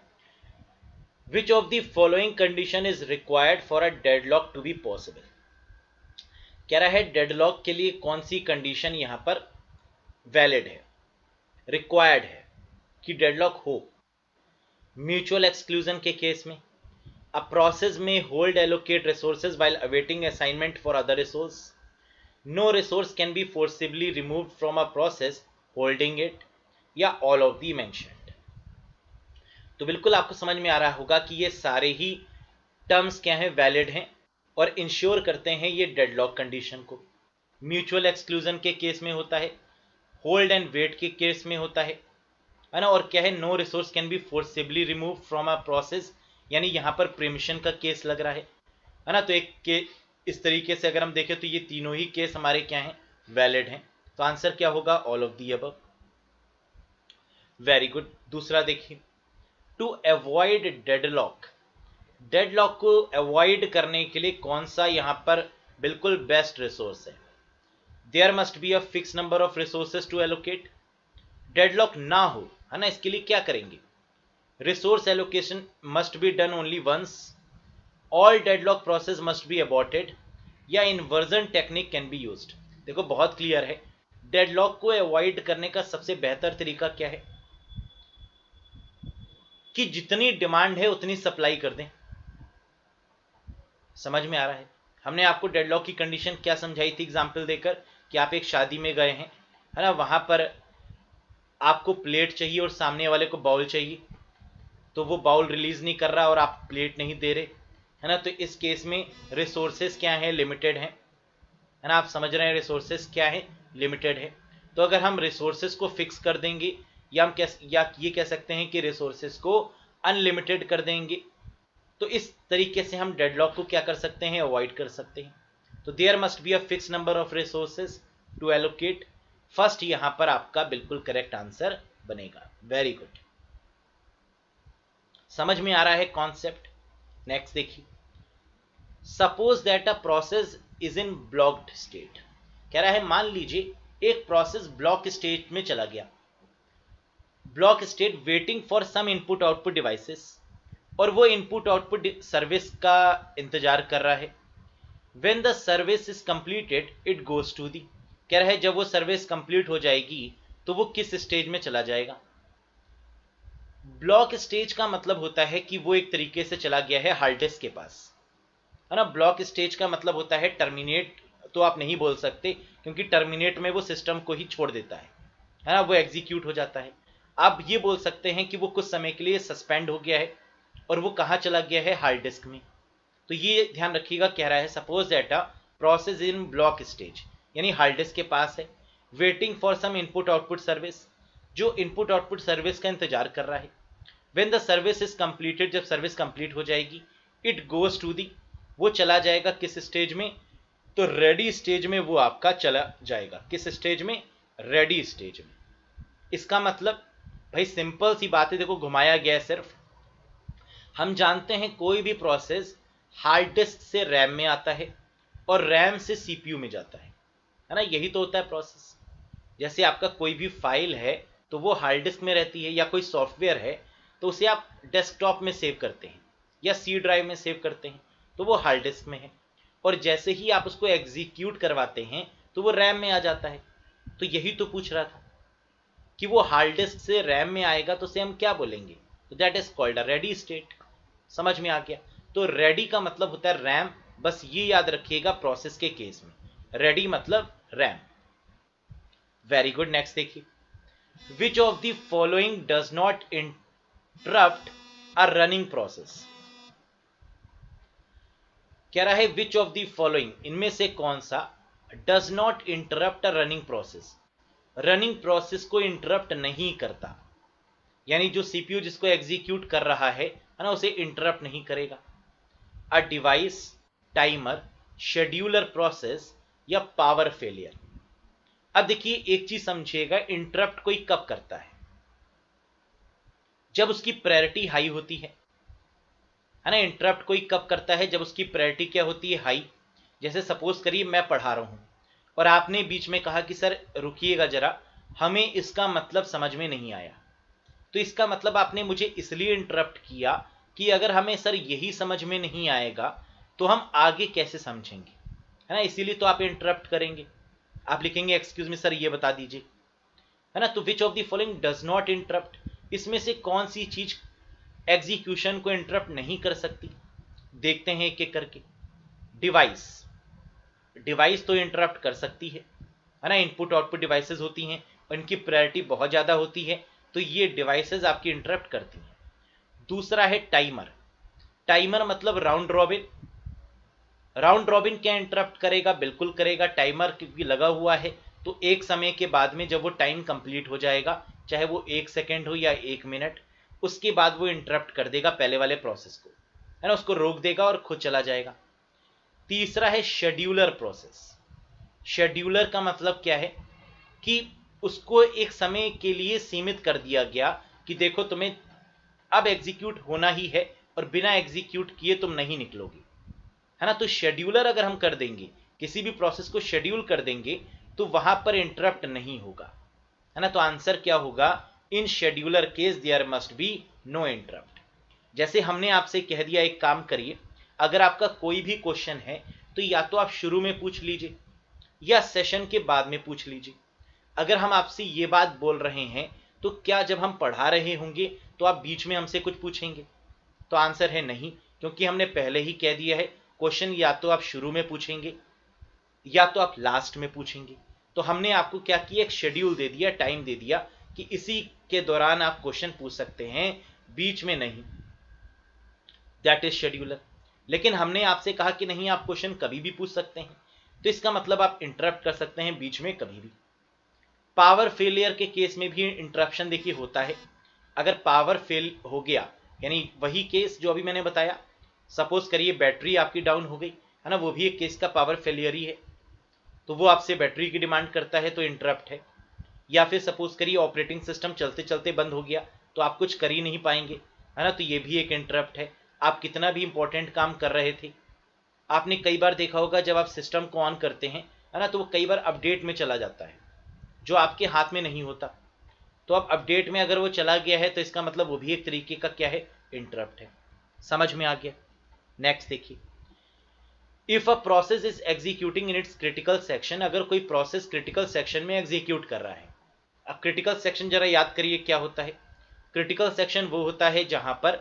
Which of the following condition is required for a deadlock to be possible. कह रहा है डेडलॉक के लिए कौन सी कंडीशन यहां पर वैलिड है, रिक्वायर्ड है कि डेडलॉक हो। म्यूचुअल एक्सक्लूजन के केस में, अ प्रोसेस में hold allocate resources while awaiting assignment for other resource, no resource can be forcibly removed from a process holding it, या all of the mentioned। तो बिल्कुल आपको समझ में आ रहा होगा कि ये सारे ही टर्म्स क्या हैं, वैलिड हैं और इंश्योर करते हैं ये डेडलॉक कंडीशन को। म्यूचुअल एक्सक्लूजन के केस में होता है, होल्ड एंड वेट के केस में होता है ना, और क्या है, no resource can be forcibly remove from a process, यानी यहां पर प्रीमिशन का केस लग रहा है ना। तो एक के इस तरीके से अगर हम देखें तो ये तीनों ही केस हमारे क्या हैं, वैलिड हैं। तो आंसर क्या होगा, all of the above. Very good. दूसरा देखिए, टू अवॉइड डेडलॉक, डेडलॉक को अवॉइड करने के लिए कौन सा यहां पर बिल्कुल बेस्ट रिसोर्स है। There must be a fix number of resources to allocate. Deadlock ना हो, है ना, इसके लिए क्या करेंगे, resource allocation must be done only once, all deadlock process must be aborted, या inversion technique can be used. देखो बहुत क्लियर है, डेडलॉक को अवॉइड करने का सबसे बेहतर तरीका क्या है कि जितनी डिमांड है उतनी सप्लाई कर दें। समझ में आ रहा है। हमने आपको डेडलॉक की कंडीशन क्या समझाई थी एग्जांपल देकर, कि आप एक शादी में गए हैं, है ना, वहां पर आपको प्लेट चाहिए और सामने वाले को बाउल चाहिए, तो वो बाउल रिलीज नहीं कर रहा और आप प्लेट नहीं दे रहे, है ना। तो इस केस में रिसोर्सेस क्या है, लिमिटेड है ना। आप समझ रहे हैं रिसोर्सेस क्या है, लिमिटेड है। तो अगर हम रिसोर्सेस को फिक्स कर देंगे, या हम या ये कह सकते हैं कि रिसोर्सेस को अनलिमिटेड कर देंगे, तो इस तरीके से हम डेडलॉक को क्या कर सकते हैं, अवॉइड कर सकते हैं। तो there must be a fix number of resources to allocate. First यहां पर आपका बिल्कुल करेक्ट आंसर बनेगा। वेरी गुड, समझ में आ रहा है कॉन्सेप्ट। नेक्स्ट देखिए, suppose that a process is in blocked state. कह रहा है मान लीजिए एक प्रोसेस ब्लॉक स्टेट में चला गया। Block state waiting for some input output devices, और वो इनपुट आउटपुट सर्विस का इंतजार कर रहा है। When the service is completed it goes to the, कह रहा है जब वो सर्विस कंप्लीट हो जाएगी तो वो किस स्टेज में चला जाएगा। ब्लॉक स्टेज का मतलब होता है कि वो एक तरीके से चला गया है हार्ड डिस्क के पास, है ना। ब्लॉक स्टेज का मतलब होता है टर्मिनेट, तो आप नहीं बोल सकते क्योंकि टर्मिनेट में वो सिस्टम को ही छोड़ देता है ना, वो एग्जीक्यूट हो जाता है। आप ये बोल सकते हैं कि वो कुछ समय के लिए सस्पेंड हो गया है और वो कहाँ चला गया है, हार्ड डिस्क में। तो ये ध्यान रखिएगा, कह रहा है suppose that a process in block stage, यानी हार्ड डिस्क के पास है, waiting for some input output service, जो इनपुट आउटपुट सर्विस का इंतजार कर रहा है। When the service is completed, जब सर्विस कंप्लीट हो जाएगी, इट गोज टू दी, वो चला जाएगा किस स्टेज में, तो रेडी स्टेज में वो आपका चला जाएगा। किस स्टेज में, रेडी स्टेज में। इसका मतलब भाई सिंपल सी बात है, देखो घुमाया गया है सिर्फ। हम जानते हैं कोई भी प्रोसेस हार्ड डिस्क से रैम में आता है और रैम से सीपीयू में जाता है ना, यही तो होता है प्रोसेस। जैसे आपका कोई भी फाइल है तो वो हार्ड डिस्क में रहती है, या कोई सॉफ्टवेयर है तो उसे आप डेस्कटॉप में सेव करते हैं या सी ड्राइव में सेव करते हैं, तो वो हार्ड डिस्क में है। और जैसे ही आप उसको एग्जीक्यूट करवाते हैं तो वो रैम में आ जाता है। तो यही तो पूछ रहा था कि वो हार्ड डिस्क से रैम में आएगा तो उसे हम क्या बोलेंगे, तो that is called a ready state. समझ में आ गया। तो रेडी का मतलब होता है रैम, बस ये याद रखिएगा प्रोसेस के केस में, रेडी मतलब रैम। वेरी गुड, नेक्स्ट देखिए, विच of the following does not interrupt uh running process. कह रहा है विच ऑफ द फॉलोइंग, इनमें से कौन सा does not interrupt uh running process, running process को इंटरप्ट नहीं करता, यानी जो सीपीयू जिसको एग्जीक्यूट कर रहा है ना, उसे इंटरप्ट नहीं करेगा। A device, timer, scheduler process या पावर फेलियर। अब देखिए एक चीज समझिएगा, इंटरप्ट कोई कब करता है, जब उसकी प्रायोरिटी हाई होती है ना। इंटरप्ट कोई कब करता है, जब उसकी प्रायोरिटी क्या होती है, हाई। जैसे सपोज करिए मैं पढ़ा रहा हूं और आपने बीच में कहा कि सर रुकिएगा जरा, हमें इसका मतलब समझ में नहीं आया। तो इसका मतलब आपने मुझे इसलिए इंटरप्ट किया कि अगर हमें सर यही समझ में नहीं आएगा तो हम आगे कैसे समझेंगे, है ना। इसीलिए तो आप इंटरप्ट करेंगे, आप लिखेंगे एक्सक्यूज मी सर ये बता दीजिए, है ना। तो विच of the following does not interrupt, इसमें से कौन सी चीज एग्जीक्यूशन को इंटरप्ट नहीं कर सकती, देखते हैं एक एक करके। डिवाइस, डिवाइस तो इंटरप्ट कर सकती है ना। इनपुट आउटपुट डिवाइसेस होती हैं और इनकी प्रायोरिटी बहुत ज़्यादा होती है, तो ये डिवाइसेस आपकी इंटरप्ट करती हैं। दूसरा है टाइमर, टाइमर मतलब राउंड रॉबिन। राउंड रॉबिन क्या इंटरप्ट करेगा, बिल्कुल करेगा। टाइमर क्योंकि लगा हुआ है तो एक समय के बाद में जब वो टाइम कंप्लीट हो जाएगा, चाहे वो 1 सेकेंड हो या 1 मिनट, उसके बाद वो इंटरप्ट कर देगा पहले वाले प्रोसेस को, है ना, उसको रोक देगा और खुद चला जाएगा। तीसरा है शेड्यूलर प्रोसेस। शेड्यूलर का मतलब क्या है कि उसको एक समय के लिए सीमित कर दिया गया कि देखो तुम्हें अब एग्जीक्यूट होना ही है और बिना एग्जीक्यूट किए तुम नहीं निकलोगे, है ना। तो शेड्यूलर अगर हम कर देंगे, किसी भी प्रोसेस को शेड्यूल कर देंगे तो वहां पर इंटरप्ट नहीं होगा, है ना। तो आंसर क्या होगा, in scheduler case there must be no interrupt. जैसे हमने आपसे कह दिया एक काम करिए, अगर आपका कोई भी क्वेश्चन है तो या तो आप शुरू में पूछ लीजिए या सेशन के बाद में पूछ लीजिए। अगर हम आपसे ये बात बोल रहे हैं तो क्या जब हम पढ़ा रहे होंगे तो आप बीच में हमसे कुछ पूछेंगे, तो आंसर है नहीं, क्योंकि हमने पहले ही कह दिया है क्वेश्चन या तो आप शुरू में पूछेंगे या तो आप लास्ट में पूछेंगे। तो हमने आपको क्या किया, एक शेड्यूल दे दिया, टाइम दे दिया कि इसी के दौरान आप क्वेश्चन पूछ सकते हैं, बीच में नहीं, दैट इज शेड्यूलर। लेकिन हमने आपसे कहा कि नहीं आप क्वेश्चन कभी भी पूछ सकते हैं, तो इसका मतलब आप इंटरप्ट कर सकते हैं बीच में कभी भी। पावर फेलियर के केस में भी इंटरप्शन देखिए होता है। अगर पावर फेल हो गया, यानी वही केस जो अभी मैंने बताया, सपोज करिए बैटरी आपकी डाउन हो गई, है ना, वो भी एक केस का पावर फेलियर ही है, तो वो आपसे बैटरी की डिमांड करता है तो इंटरप्ट है। या फिर सपोज करिए ऑपरेटिंग सिस्टम चलते चलते बंद हो गया तो आप कुछ कर ही नहीं पाएंगे, है ना, तो ये भी एक इंटरप्ट है। आप कितना भी इंपॉर्टेंट काम कर रहे थे, आपने कई बार देखा होगा जब आप सिस्टम को ऑन करते हैं, है ना, तो वो कई बार अपडेट में चला जाता है जो आपके हाथ में नहीं होता, तो अब अपडेट में अगर वो चला गया है तो इसका मतलब वो भी एक तरीके का क्या है, इंटरप्ट है। समझ में आ गया। नेक्स्ट देखिए, if a process is executing in its critical section, अगर कोई प्रोसेस क्रिटिकल सेक्शन में एग्जीक्यूट कर रहा है। अब क्रिटिकल सेक्शन जरा याद करिए क्या होता है। क्रिटिकल सेक्शन वो होता है जहां पर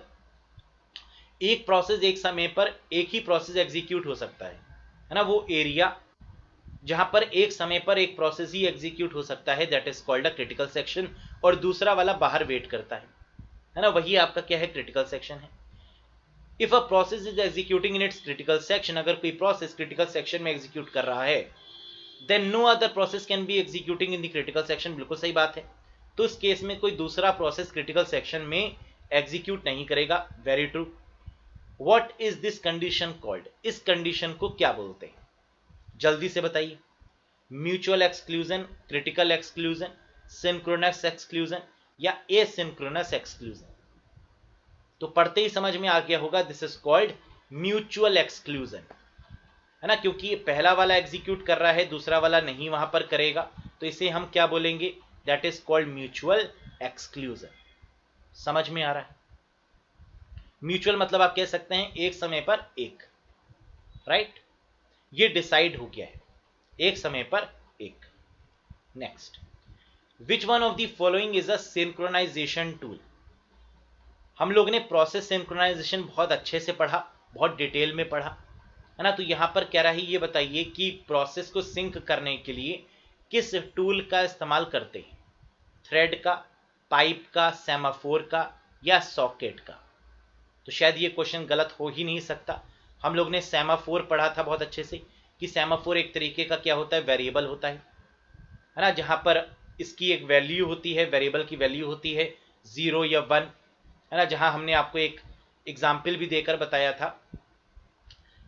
एक प्रोसेस एक समय पर एक ही प्रोसेस एग्जीक्यूट हो सकता है ना, वो एरिया जहां पर एक समय पर एक प्रोसेस ही एग्जीक्यूट हो सकता है, that is called a critical section, और दूसरा वाला बाहर वेट करता है ना, वही आपका क्या है, क्रिटिकल सेक्शन है। If a process is executing in its critical section, अगर कोई प्रोसेस क्रिटिकल सेक्शन में एग्जीक्यूट कर रहा है, then no other process can be executing in the critical section, बिल्कुल सही बात है। तो इस केस में कोई दूसरा प्रोसेस क्रिटिकल सेक्शन में एग्जीक्यूट नहीं करेगा, very true. What is this condition called, इस कंडीशन को क्या बोलते हैं, जल्दी से बताइए। Mutual exclusion, critical exclusion, synchronous exclusion या एसिंक्रोनस एक्सक्लूजन। तो पढ़ते ही समझ में आ गया होगा, this is called mutual exclusion, है ना, क्योंकि पहला वाला एग्जीक्यूट कर रहा है, दूसरा वाला नहीं वहां पर करेगा, तो इसे हम क्या बोलेंगे, that is called mutual exclusion. समझ में आ रहा है। म्यूचुअल मतलब आप कह सकते हैं एक समय पर एक, राइट, ये डिसाइड हो गया है, एक समय पर एक। Next, which one of the following is a synchronization tool. हम लोग ने प्रोसेस सिंक्रोनाइजेशन बहुत अच्छे से पढ़ा, बहुत डिटेल में पढ़ा, है ना। तो यहां पर कह रहा है, ये बताइए कि प्रोसेस को सिंक करने के लिए किस टूल का इस्तेमाल करते हैं, थ्रेड का, पाइप का, सेमाफोर का या सॉकेट का। तो शायद ये क्वेश्चन गलत हो ही नहीं सकता। हम लोग ने सेमाफोर पढ़ा था बहुत अच्छे से, कि सेमाफोर एक तरीके का क्या होता है, वेरिएबल होता है ना, जहां पर इसकी एक वैल्यू होती है, वेरिएबल की वैल्यू होती है 0 या 1, है ना। जहां हमने आपको एक एग्जाम्पल भी देकर बताया था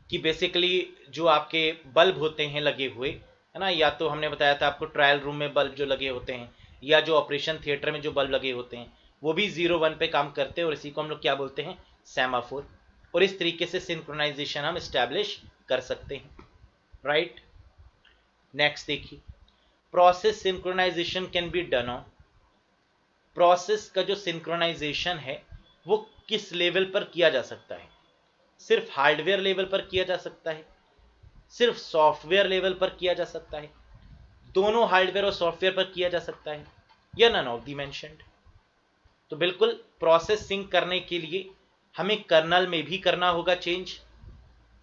कि बेसिकली जो आपके बल्ब होते हैं लगे हुए, है ना, या तो हमने बताया था आपको ट्रायल रूम में बल्ब जो लगे होते हैं, या जो ऑपरेशन थिएटर में जो बल्ब लगे होते हैं, वो भी 0-1 पे काम करते हैं, और इसी को हम लोग क्या बोलते हैं, सेमाफोर। और इस तरीके से सिंक्रोनाइजेशन हम एस्टैब्लिश कर सकते हैं, राइट। नेक्स्ट देखिए, process synchronization can be done on, process का जो सिंक्रोनाइजेशन है वो किस लेवल पर किया जा सकता है, सिर्फ हार्डवेयर लेवल पर किया जा सकता है, सिर्फ सॉफ्टवेयर लेवल पर किया जा सकता है, दोनों हार्डवेयर और सॉफ्टवेयर पर किया जा सकता है, या नन ऑफ दी मेंशन्ड। तो बिल्कुल प्रोसेस सिंक करने के लिए हमें कर्नल में भी करना होगा चेंज,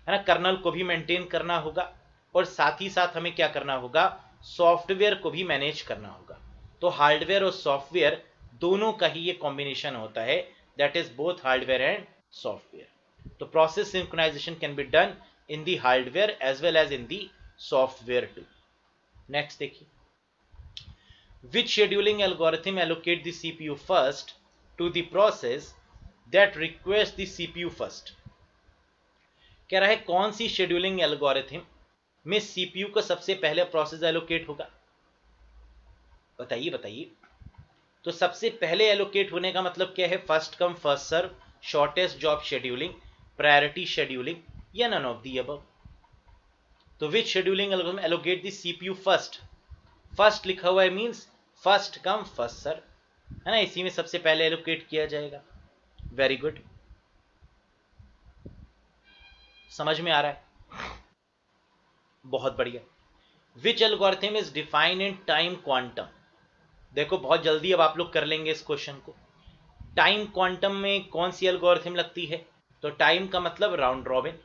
है ना, कर्नल को भी मेंटेन करना होगा, और साथ ही साथ हमें क्या करना होगा, सॉफ्टवेयर को भी मैनेज करना होगा। तो हार्डवेयर और सॉफ्टवेयर दोनों का ही ये कॉम्बिनेशन होता है, that is both hardware and software. तो process synchronization can be done in the hardware as well as in the software too. Next देखिए, which scheduling algorithm allocate the CPU first to the process that requires the CPU first। कह रहा है कौन सी शेड्यूलिंग एल्गोरिथम में सीपीयू को सबसे पहले प्रोसेस एलोकेट होगा, बताइए बताइए। तो सबसे पहले एलोकेट होने का मतलब क्या है, first come first serve, shortest job scheduling, priority scheduling, या नन ऑफ दी अबव। तो which scheduling algorithm allocate the CPU first, first लिखा हुआ है means first come first serve, है ना, इसी में सबसे पहले एलोकेट किया जाएगा। वेरी गुड, समझ में आ रहा है, बहुत बढ़िया। Which algorithm is defined in time quantum. देखो बहुत जल्दी अब आप लोग कर लेंगे इस क्वेश्चन को। टाइम क्वांटम में कौन सी एल्गोरिथम लगती है, तो टाइम का मतलब राउंड रॉबिन।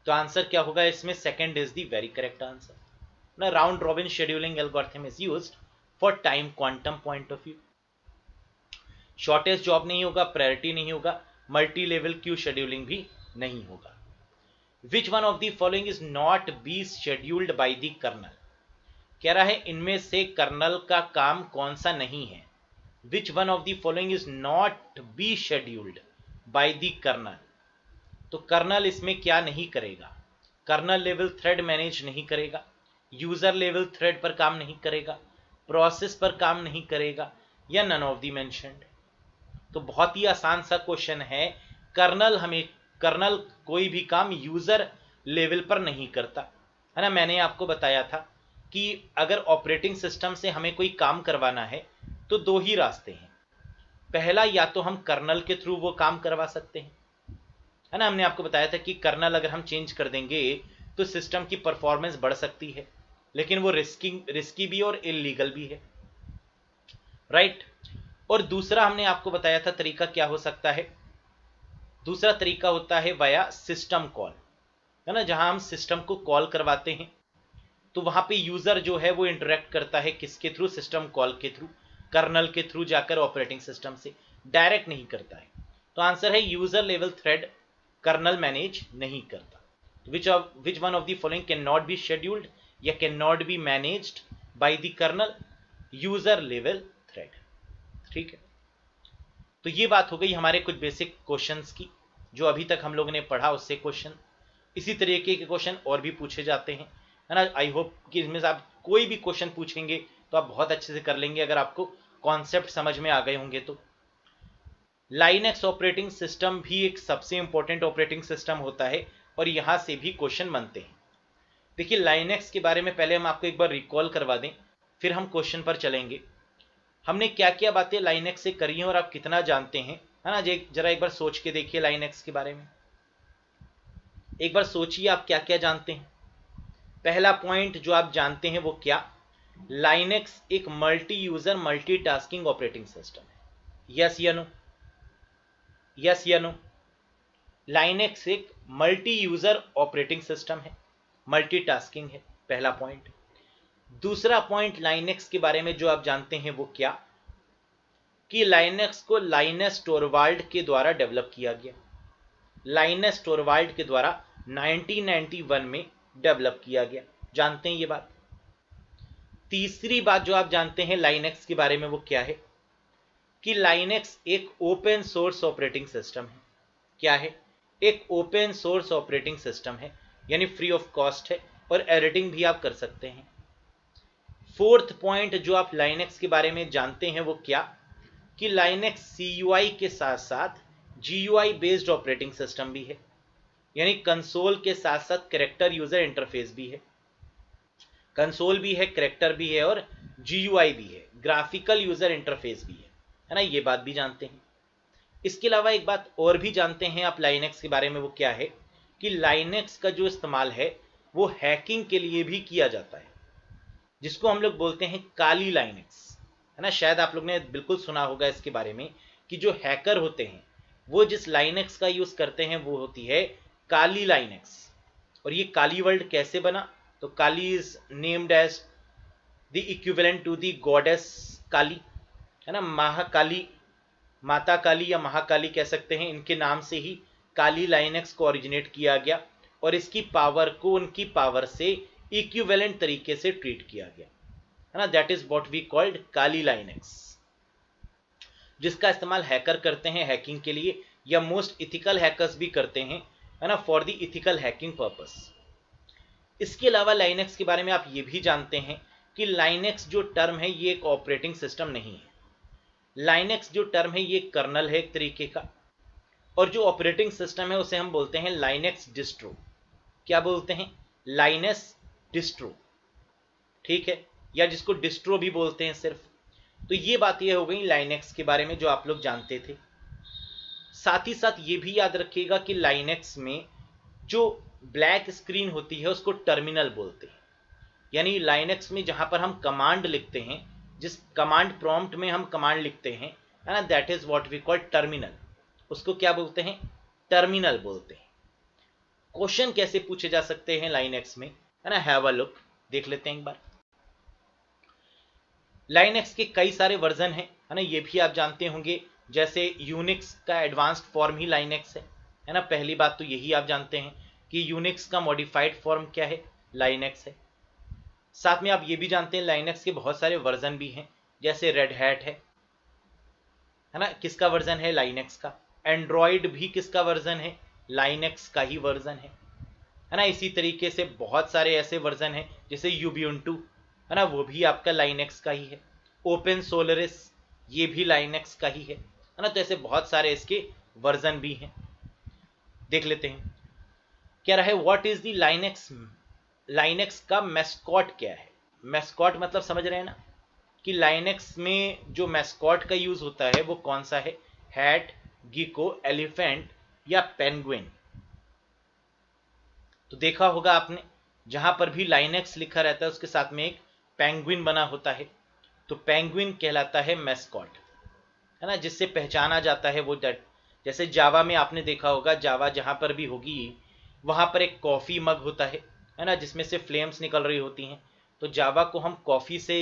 तो आंसर क्या होगा इसमें, second is the very correct answer ना, round robin scheduling algorithm is used for time quantum point of view. Shortest job नहीं होगा, प्रायोरिटी नहीं होगा, मल्टी लेवल क्यू शेड्यूलिंग भी नहीं होगा। Which one of the following is not be scheduled by the kernel. कह रहा है इनमें से कर्नल का काम कौन सा नहीं है, which one of the following is not be scheduled by the kernel. तो कर्नल इसमें क्या नहीं करेगा, कर्नल लेवल थ्रेड मैनेज नहीं करेगा, यूजर लेवल थ्रेड पर काम नहीं करेगा, प्रोसेस पर काम नहीं करेगा, या नन ऑफ दी मेंशन्ड। तो बहुत ही आसान सा क्वेश्चन है, कर्नल कोई भी काम यूजर लेवल पर नहीं करता, है ना। मैंने आपको बताया था कि अगर ऑपरेटिंग सिस्टम से हमें कोई काम करवाना है तो दो ही रास्ते हैं। पहला, या तो हम कर्नल के थ्रू वो काम करवा सकते हैं, है ना। हमने आपको बताया था कि कर्नल अगर हम चेंज कर देंगे तो सिस्टम की परफॉर्मेंस बढ़ सकती है, लेकिन वो रिस्की भी और इलीगल भी है, राइट। और दूसरा हमने आपको बताया था तरीका क्या हो सकता है। दूसरा तरीका होता है वाया सिस्टम कॉल, है ना, जहां हम सिस्टम को कॉल करवाते हैं तो वहां पे यूजर जो है वो इंटरेक्ट करता है किसके थ्रू, सिस्टम कॉल के थ्रू, कर्नल के थ्रू जाकर ऑपरेटिंग सिस्टम से, डायरेक्ट नहीं करता है। तो आंसर है user level thread kernel manage नहीं करता। Which one of the following can not be scheduled या can not be managed by the kernel, user level thread. ठीक है, तो ये बात हो गई हमारे कुछ बेसिक क्वेश्चंस की जो अभी तक हम लोगों ने पढ़ा उससे क्वेश्चन। इसी तरीके के क्वेश्चन और भी पूछे जाते हैं, है ना। आई होप कि इसमें से आप कोई भी क्वेश्चन पूछेंगे तो आप बहुत अच्छे से कर लेंगे अगर आपको कॉन्सेप्ट समझ में आ गए होंगे तो। लाइनक्स ऑपरेटिंग सिस्टम भी एक सबसे इंपॉर्टेंट ऑपरेटिंग सिस्टम होता है और यहां से भी क्वेश्चन बनते हैं। देखिए, लाइनक्स के बारे में पहले हम आपको एक बार रिकॉल करवा दें, फिर हम क्वेश्चन पर चलेंगे। हमने क्या क्या बातें लाइनक्स से करी हैं और आप कितना जानते हैं, है ना। जरा एक बार सोच के देखिए लाइनक्स के बारे में, एक बार सोचिए आप क्या क्या जानते हैं। पहला पॉइंट जो आप जानते हैं वो क्या, लाइनक्स एक multi user multitasking operating system है। यस या नो, यस या नो। लाइनक्स एक मल्टी यूजर ऑपरेटिंग सिस्टम है, मल्टीटास्किंग है, पहला पॉइंट। दूसरा पॉइंट लाइनक्स के बारे में जो आप जानते हैं वो क्या, कि लाइनक्स को लाइनस टोरवाल्ड के द्वारा डेवलप किया गया। लाइनस टोरवाल्ड के द्वारा 1991 में डेवलप किया गया, जानते हैं ये बात। तीसरी बात जो आप जानते हैं लाइनक्स के बारे में वो क्या है, कि लाइनक्स एक ओपन सोर्स ऑपरेटिंग सिस्टम है। क्या है, एक ओपन सोर्स ऑपरेटिंग सिस्टम है, यानी फ्री ऑफ कॉस्ट है और एडिटिंग भी आप कर सकते हैं। फोर्थ पॉइंट जो आप लाइनक्स के बारे में जानते हैं वो क्या, कि लाइनक्स CUI के साथ साथ GUI बेस्ड ऑपरेटिंग सिस्टम भी है, यानी कंसोल के साथ साथ कैरेक्टर यूजर इंटरफेस भी है। कंसोल भी है, कैरेक्टर भी है और GUI भी है, ग्राफिकल यूजर इंटरफेस भी है ना। ये बात भी जानते हैं। इसके अलावा एक बात और भी जानते हैं आप लाइनक्स के बारे में, वो क्या है, कि लाइनक्स का जो इस्तेमाल है वो हैकिंग के लिए भी किया जाता है, जिसको हम लोग बोलते हैं काली लाइनक्स, है ना। शायद आप लोग ने बिल्कुल सुना होगा इसके बारे में कि जो हैकर होते हैं वो जिस लाइनक्स का यूज करते हैं वो होती है काली लाइनक्स। और ये काली वर्ड कैसे बना, तो Kali is named as the equivalent to the goddess Kali, है ना। महाकाली, माता काली या महाकाली कह सकते हैं, इनके नाम से ही काली लाइनक्स को ओरिजिनेट किया गया और इसकी पावर को उनकी पावर से इक्विवेलेंट तरीके से ट्रीट किया गया, है ना। That is what we called Kali Linux, जिसका इस्तेमाल हैकर करते हैं हैकिंग के लिए, या मोस्ट इथिकल हैकर्स भी करते हैं, है ना, for the ethical hacking purpose. इसके अलावा लाइनक्स के बारे में आप ये भी जानते हैं कि लाइनक्स जो टर्म है ये एक ऑपरेटिंग सिस्टम नहीं है। लाइनक्स जो टर्म है ये कर्नल है एक तरीके का, और जो ऑपरेटिंग सिस्टम है उसे हम बोलते हैं लाइनक्स डिस्ट्रो। क्या बोलते हैं, लाइनस डिस्ट्रो, ठीक है, या जिसको डिस्ट्रो भी बोलते हैं सिर्फ। तो ये बात ये हो गई लाइनक्स के बारे में जो आप लोग जानते थे। साथ ही साथ ये भी याद रखिएगा कि लाइनक्स में जो ब्लैक स्क्रीन होती है उसको टर्मिनल बोलते हैं, यानी लाइनक्स में जहां पर हम कमांड लिखते हैं, जिस कमांड प्रॉम्प्ट में हम कमांड लिखते हैं, है ना, that is what we call terminal. उसको क्या बोलते हैं, टर्मिनल बोलते हैं। क्वेश्चन कैसे पूछे जा सकते हैं लाइनक्स में, है ना, हैव अ लुक, देख लेते हैं एक बार। लाइनक्स के कई सारे वर्जन हैं, है ना, ये भी आप जानते होंगे, जैसे यूनिक्स का एडवांस्ड फॉर्म ही लाइनक्स है ना। पहली बात तो यही आप जानते हैं कि यूनिक्स का मॉडिफाइड फॉर्म क्या है, लाइनक्स है। साथ में आप ये भी जानते हैं लाइनक्स के बहुत सारे वर्जन भी हैं, जैसे रेड हैट है ना, किसका वर्जन है, लाइनक्स का। एंड्रॉयड भी किसका वर्जन है, लाइनक्स का ही वर्जन है ना। इसी तरीके से बहुत सारे ऐसे वर्जन हैं जैसे यूबुंटू, है ना, वो भी आपका लाइनक्स का ही है। ओपन सोलरिस ये भी लाइनक्स का ही है ना। तो ऐसे बहुत सारे इसके वर्जन भी हैं, देख लेते हैं। क्या रहा है, what is the Linux, Linux का मैस्कॉट क्या है। मैस्कॉट मतलब समझ रहे हैं ना, कि लाइनेक्स में जो मैस्कॉट का यूज होता है वो कौन सा है, हैट, गिको, एलिफेंट या पेंगुइन। तो देखा होगा आपने, जहां पर भी लाइनेक्स लिखा रहता है उसके साथ में एक पेंगुइन बना होता है, तो पेंगुइन कहलाता है मैस्कॉट, है ना, जिससे पहचाना जाता है वो दैट। जैसे जावा में आपने देखा होगा, जावा जहां पर भी होगी वहां पर एक कॉफी मग होता है ना, जिसमें से फ्लेम्स निकल रही होती हैं, तो जावा को हम कॉफी से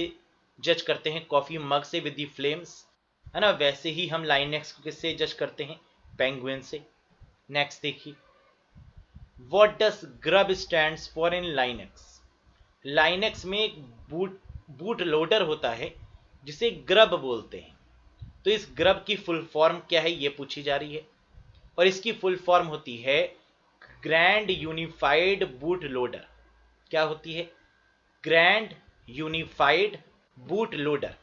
जज करते हैं, कॉफी मग से विद दी फ्लेम्स, है ना। वैसे ही हम लाइनेक्स को किससे जज करते हैं, पेंगुइन से। नेक्स्ट देखिए, what does grub stands for in Linux. Linux में एक बूट लोडर होता है जिसे ग्रब बोलते हैं, तो इस ग्रब की फुल फॉर्म क्या है ये पूछी जा रही है, और इसकी फुल फॉर्म होती है ग्रैंड यूनिफाइड बूट लोडर। क्या होती है, ग्रैंड यूनिफाइड बूट लोडर।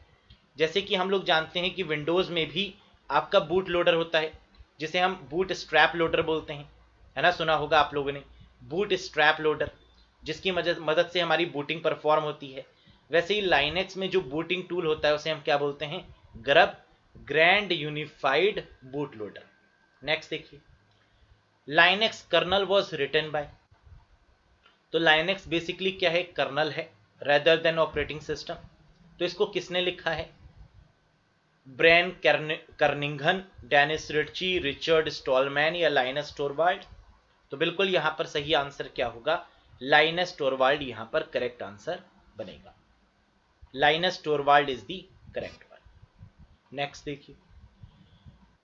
जैसे कि हम लोग जानते हैं कि विंडोज में भी आपका बूट लोडर होता है, जिसे हम बूट स्ट्रैप लोडर बोलते हैं, है ना, सुना होगा आप लोगों ने, बूट स्ट्रैप लोडर, जिसकी मदद से हमारी बूटिंग परफॉर्म होती है। वैसे ही लाइनेक्स में जो बूटिंग टूल होता है उसे हम क्या बोलते हैं, GRUB, grand unified boot loader. Next देखिए, Linux kernel was written by. तो लाइनेक्स बेसिकली क्या है, कर्नल है रेदर देन ऑपरेटिंग सिस्टम। तो इसको किसने लिखा है, brain Kernighan, Dennis रिच्ची, Richard Stallman या लाइनस टोरवाल्ड। तो बिल्कुल यहां पर सही आंसर क्या होगा, लाइनस टोरवाल्ड यहां पर करेक्ट आंसर बनेगा। Linus Torvald is the correct one. Next देखिए,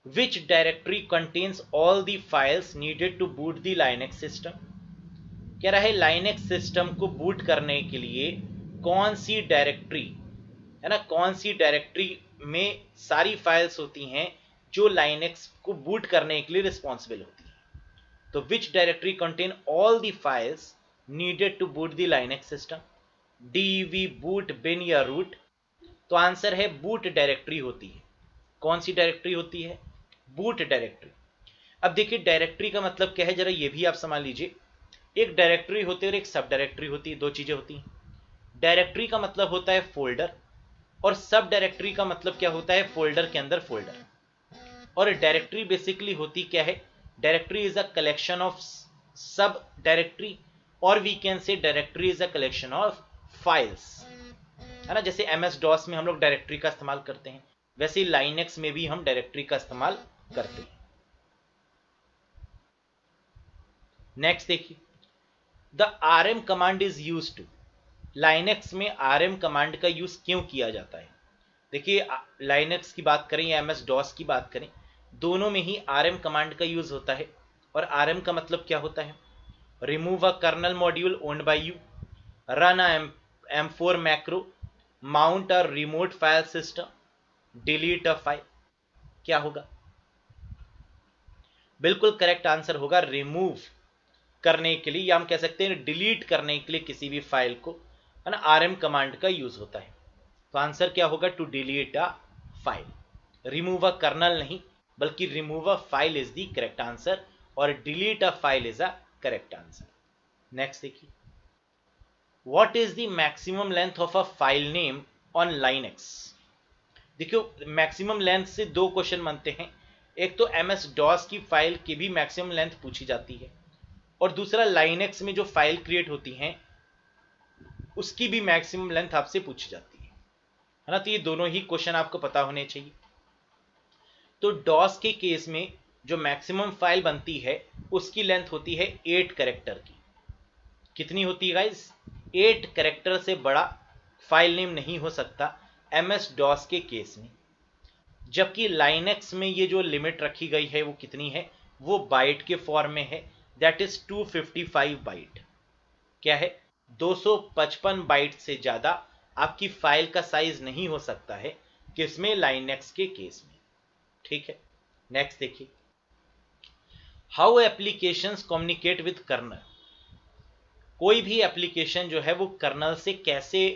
which directory contains all the files needed to boot the Linux system. कह रहा है लाइनेक्स सिस्टम को बूट करने के लिए कौन सी डायरेक्टरी, है ना, कौन सी डायरेक्टरी में सारी फाइल्स होती हैं जो लाइनेक्स को बूट करने के लिए रिस्पॉन्सिबल होती है। तो which directory contain all the files needed to boot the Linux system, dev, boot, bin या रूट। तो आंसर है बूट डायरेक्टरी होती है। कौन सी डायरेक्टरी होती है, बूट डायरेक्टरी। अब देखिए डायरेक्टरी का मतलब क्या है, जरा ये भी आप समझ लीजिए। एक डायरेक्टरी होती है और एक सब डायरेक्टरी होती है, दो चीजें होती हैं। डायरेक्टरी का मतलब होता है फोल्डर, और सब डायरेक्टरी का मतलब क्या होता है, फोल्डर के अंदर फोल्डर। और डायरेक्टरी बेसिकली होती क्या है, directory is a collection of sub directory, और we can say directory is a collection of files, है ना। जैसे MS DOS में हम लोग डायरेक्टरी का इस्तेमाल करते हैं, वैसे ही लाइनेक्स में भी हम डायरेक्टरी का इस्तेमाल करते हैं। नेक्स्ट देखिए, the RM command is use to. Linux में RM कमांड का यूज क्यों किया जाता है। देखिए लाइनेक्स की बात करें या MS DOS की बात करें, दोनों में ही RM कमांड का यूज होता है। और RM का मतलब क्या होता है, remove a kernel module owned by you, run a M4 macro, mount a remote file system, delete a file. क्या होगा, बिल्कुल करेक्ट आंसर होगा रिमूव करने के लिए, या हम कह सकते हैं डिलीट करने के लिए किसी भी फाइल को, है ना, RM कमांड का यूज होता है। तो आंसर क्या होगा, to delete a file. Remove a kernel नहीं, बल्कि remove a file is the correct answer, और delete a file is a correct answer. Next देखिए, what is the maximum length of a file name on Linux. देखियो मैक्सिमम लेंथ से दो क्वेश्चन बनते हैं, एक तो MS DOS की फाइल की भी मैक्सिमम लेंथ पूछी जाती है, और दूसरा लाइनेक्स में जो फाइल क्रिएट होती हैं उसकी भी मैक्सिमम लेंथ आपसे पूछी जाती है ना। तो ये दोनों ही क्वेश्चन आपको पता होने चाहिए। तो DOS के केस में जो मैक्सिमम फाइल बनती है उसकी लेंथ होती है 8 कैरेक्टर की। कितनी होती है गाइस, 8 कैरेक्टर से बड़ा फाइल नेम नहीं हो सकता MS DOS के केस में। जबकि लाइनेक्स में ये जो लिमिट रखी गई है वो कितनी है, वो बाइट के फॉर्म में है, दैट इज 255 बाइट। क्या है, 255 बाइट से ज्यादा आपकी फाइल का साइज नहीं हो सकता है, किसमें, लाइनेक्स के केस में। ठीक है, नेक्स्ट देखिए, how applications communicate with kernel. कोई भी एप्लीकेशन जो है वो कर्नल से कैसे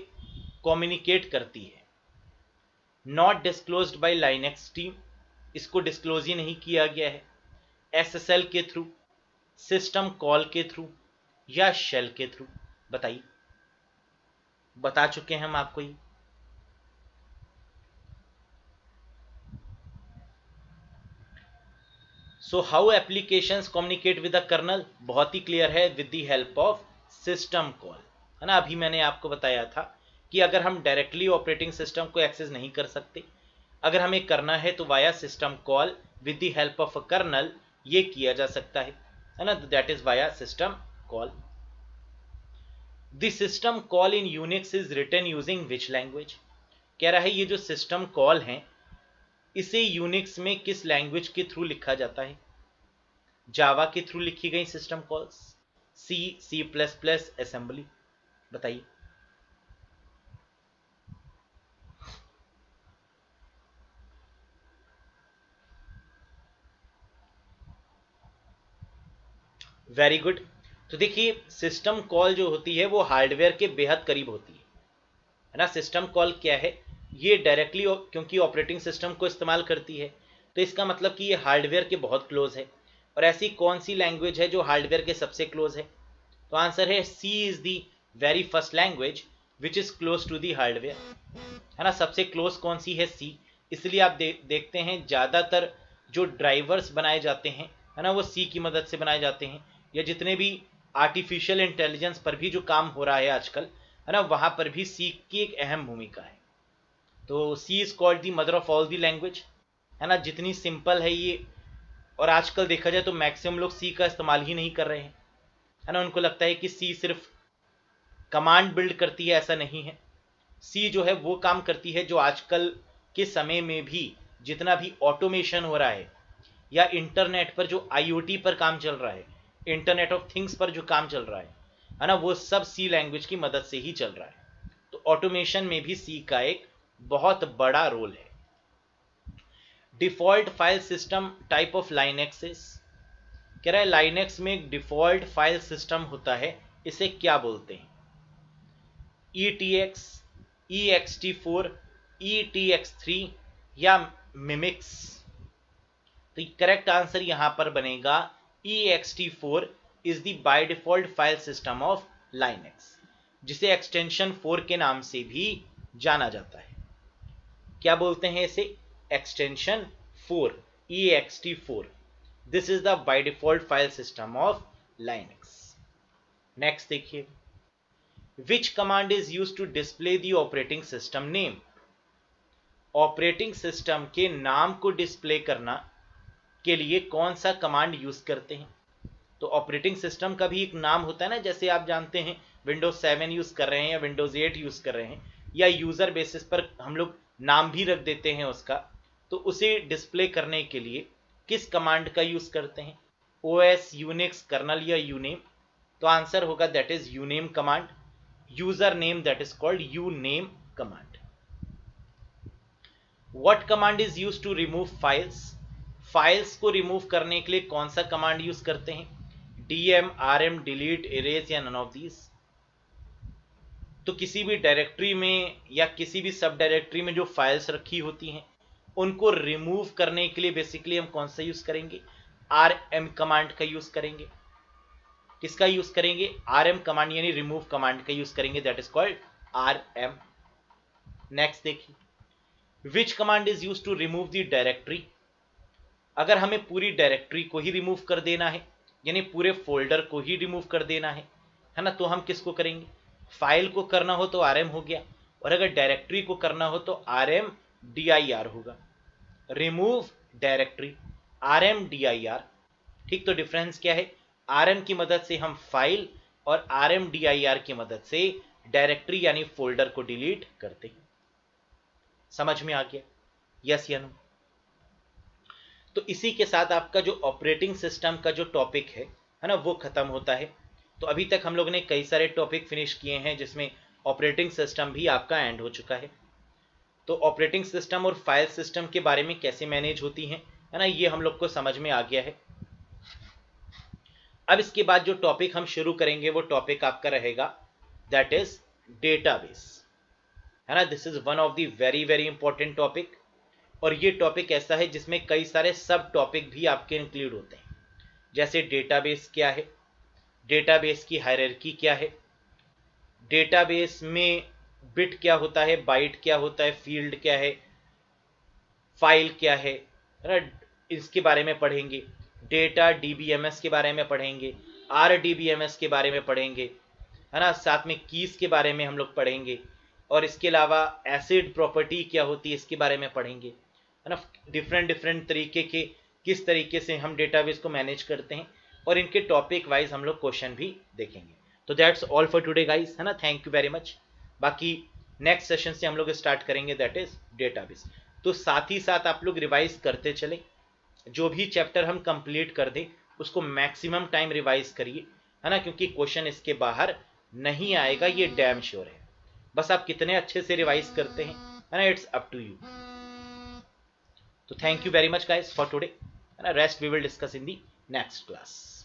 कम्युनिकेट करती है। Not disclosed by Linux team, इसको डिस्क्लोज ही नहीं किया गया है। SSL के थ्रू, सिस्टम कॉल के थ्रू, या शेल के थ्रू। बताइए, बता चुके हैं हम आपको ये। So how applications communicate with the kernel, बहुत ही क्लियर है, with the help of system call, है ना। अभी मैंने आपको बताया था कि अगर हम डायरेक्टली ऑपरेटिंग सिस्टम को एक्सेस नहीं कर सकते, अगर हमें करना है तो via system call with the help of a kernel ये किया जा सकता है ना, that is via system call. The system call in Unix is written using which language, कह रहा है ये जो सिस्टम कॉल है इसे यूनिक्स में किस लैंग्वेज के थ्रू लिखा जाता है। जावा के थ्रू लिखी गई सिस्टम कॉल्स, सी, सी प्लस प्लस, असेंबली, बताइए। Very good. तो देखिए सिस्टम कॉल जो होती है वो हार्डवेयर के बेहद करीब होती है ना। सिस्टम कॉल क्या है, ये डायरेक्टली क्योंकि ऑपरेटिंग सिस्टम को इस्तेमाल करती है तो इसका मतलब कि ये हार्डवेयर के बहुत क्लोज है। और ऐसी कौन सी लैंग्वेज है जो हार्डवेयर के सबसे क्लोज है, तो आंसर है C is the very first language which is close to the hardware, है ना। सबसे क्लोज कौन सी है, सी। इसलिए आप देखते हैं ज़्यादातर जो ड्राइवर्स बनाए जाते हैं, है ना, वो सी की मदद से बनाए जाते हैं। या जितने भी आर्टिफिशियल इंटेलिजेंस पर भी जो काम हो रहा है आजकल, है ना, वहाँ पर भी सी की एक अहम भूमिका है। तो C is called the mother of all the language, है ना। जितनी सिंपल है ये, और आजकल देखा जाए तो मैक्सिमम लोग सी का इस्तेमाल ही नहीं कर रहे हैं, है ना। उनको लगता है कि सी सिर्फ कमांड बिल्ड करती है, ऐसा नहीं है। सी जो है वो काम करती है जो आजकल के समय में भी जितना भी ऑटोमेशन हो रहा है या इंटरनेट पर जो आईओटी पर काम चल रहा है, इंटरनेट ऑफ थिंग्स पर जो काम चल रहा है ना, वो सब सी लैंग्वेज की मदद से ही चल रहा है। तो ऑटोमेशन में भी सी का एक बहुत बड़ा रोल है। Default file system type of Linux is, कह रहा है लाइनेक्स में एक डिफॉल्ट फाइल सिस्टम होता है, इसे क्या बोलते हैं। ETX, EXT4, ETX3 या मिमिक्स। तो करेक्ट आंसर यहां पर बनेगा EXT4 is the by default file system of Linux, जिसे एक्सटेंशन 4 के नाम से भी जाना जाता है। क्या बोलते हैं इसे, extension 4, EXT4। This is the by default file system of Linux. Next देखिए, which command is used to display the operating system name, operating system के नाम को डिस्प्ले करना के लिए कौन सा कमांड यूज करते हैं। तो ऑपरेटिंग सिस्टम का भी एक नाम होता है ना, जैसे आप जानते हैं विंडोज 7 यूज कर रहे हैं या विंडोज 8 यूज कर रहे हैं, या यूजर बेसिस पर हम लोग नाम भी रख देते हैं उसका। तो उसे डिस्प्ले करने के लिए किस कमांड का यूज करते हैं, OS, यूनिक्स, कर्नल या यूनेम। तो आंसर होगा that is uname command, user name that is called uname command. What command is use to remove files, files को रिमूव करने के लिए कौन सा कमांड यूज करते हैं, DM, RM, डिलीट, इरेज या नन ऑफ दीज। तो किसी भी डायरेक्टरी में या किसी भी सब डायरेक्टरी में जो फाइल्स रखी होती हैं उनको रिमूव करने के लिए बेसिकली हम कौन सा यूज करेंगे, RM कमांड का यूज करेंगे। किसका यूज करेंगे, RM कमांड यानी रिमूव कमांड का यूज करेंगे, that is called RM। Next देखिए, which command is use to remove the directory, अगर हमें पूरी डायरेक्टरी को ही रिमूव कर देना है यानी पूरे फोल्डर को ही रिमूव कर देना है ना, तो हम किसको करेंगे, फाइल को करना हो तो RM हो गया, और अगर डायरेक्टरी को करना हो तो RMDIR होगा, रिमूव डायरेक्टरी RMDIR। ठीक, तो डिफरेंस क्या है, RM की मदद से हम फाइल और RMDIR की मदद से डायरेक्टरी यानी फोल्डर को डिलीट करते हैं। समझ में आ गया, यस या नो। तो इसी के साथ आपका जो ऑपरेटिंग सिस्टम का जो टॉपिक है ना, वो खत्म होता है। तो अभी तक हम लोग ने कई सारे टॉपिक फिनिश किए हैं जिसमें ऑपरेटिंग सिस्टम भी आपका एंड हो चुका है। तो ऑपरेटिंग सिस्टम और फाइल सिस्टम के बारे में कैसे मैनेज होती हैं, है ना, ये हम लोग को समझ में आ गया है। अब इसके बाद जो टॉपिक हम शुरू करेंगे वो टॉपिक आपका रहेगा दैट इज डेटाबेस, है ना। This is one of the very very important topic, और ये टॉपिक ऐसा है जिसमें कई सारे सब टॉपिक भी आपके इंक्लूड होते हैं, जैसे डेटाबेस क्या है, डेटाबेस की हायरार्की क्या है, डेटाबेस में बिट क्या होता है, बाइट क्या होता है, फील्ड क्या है, फाइल क्या है ना, इसके बारे में पढ़ेंगे। डेटा डीबीएमएस के बारे में पढ़ेंगे, आरडीबीएमएस के बारे में पढ़ेंगे, है ना, साथ में कीज के बारे में हम लोग पढ़ेंगे, और इसके अलावा एसिड प्रॉपर्टी क्या होती है इसके बारे में पढ़ेंगे, है ना, डिफरेंट तरीके के किस तरीके से हम डेटाबेस को मैनेज करते हैं, और इनके टॉपिक वाइज हम लोग क्वेश्चन भी देखेंगे। तो that's all for today guys, है ना, थैंक यू वेरी मच। बाकी नेक्स्ट सेशन से हम लोग स्टार्ट करेंगे, दैट इज डेटाबेस। तो साथ ही साथ आप लोग रिवाइज करते चले, जो भी चैप्टर हम कंप्लीट कर दें उसको मैक्सिमम टाइम रिवाइज करिए, है ना, क्योंकि क्वेश्चन इसके बाहर नहीं आएगा, ये डैम श्योर है। बस आप कितने अच्छे से रिवाइज करते हैं, है ना, इट्स अप टू यू। तो thank you very much guys for today, है ना, rest we will discuss in the next class.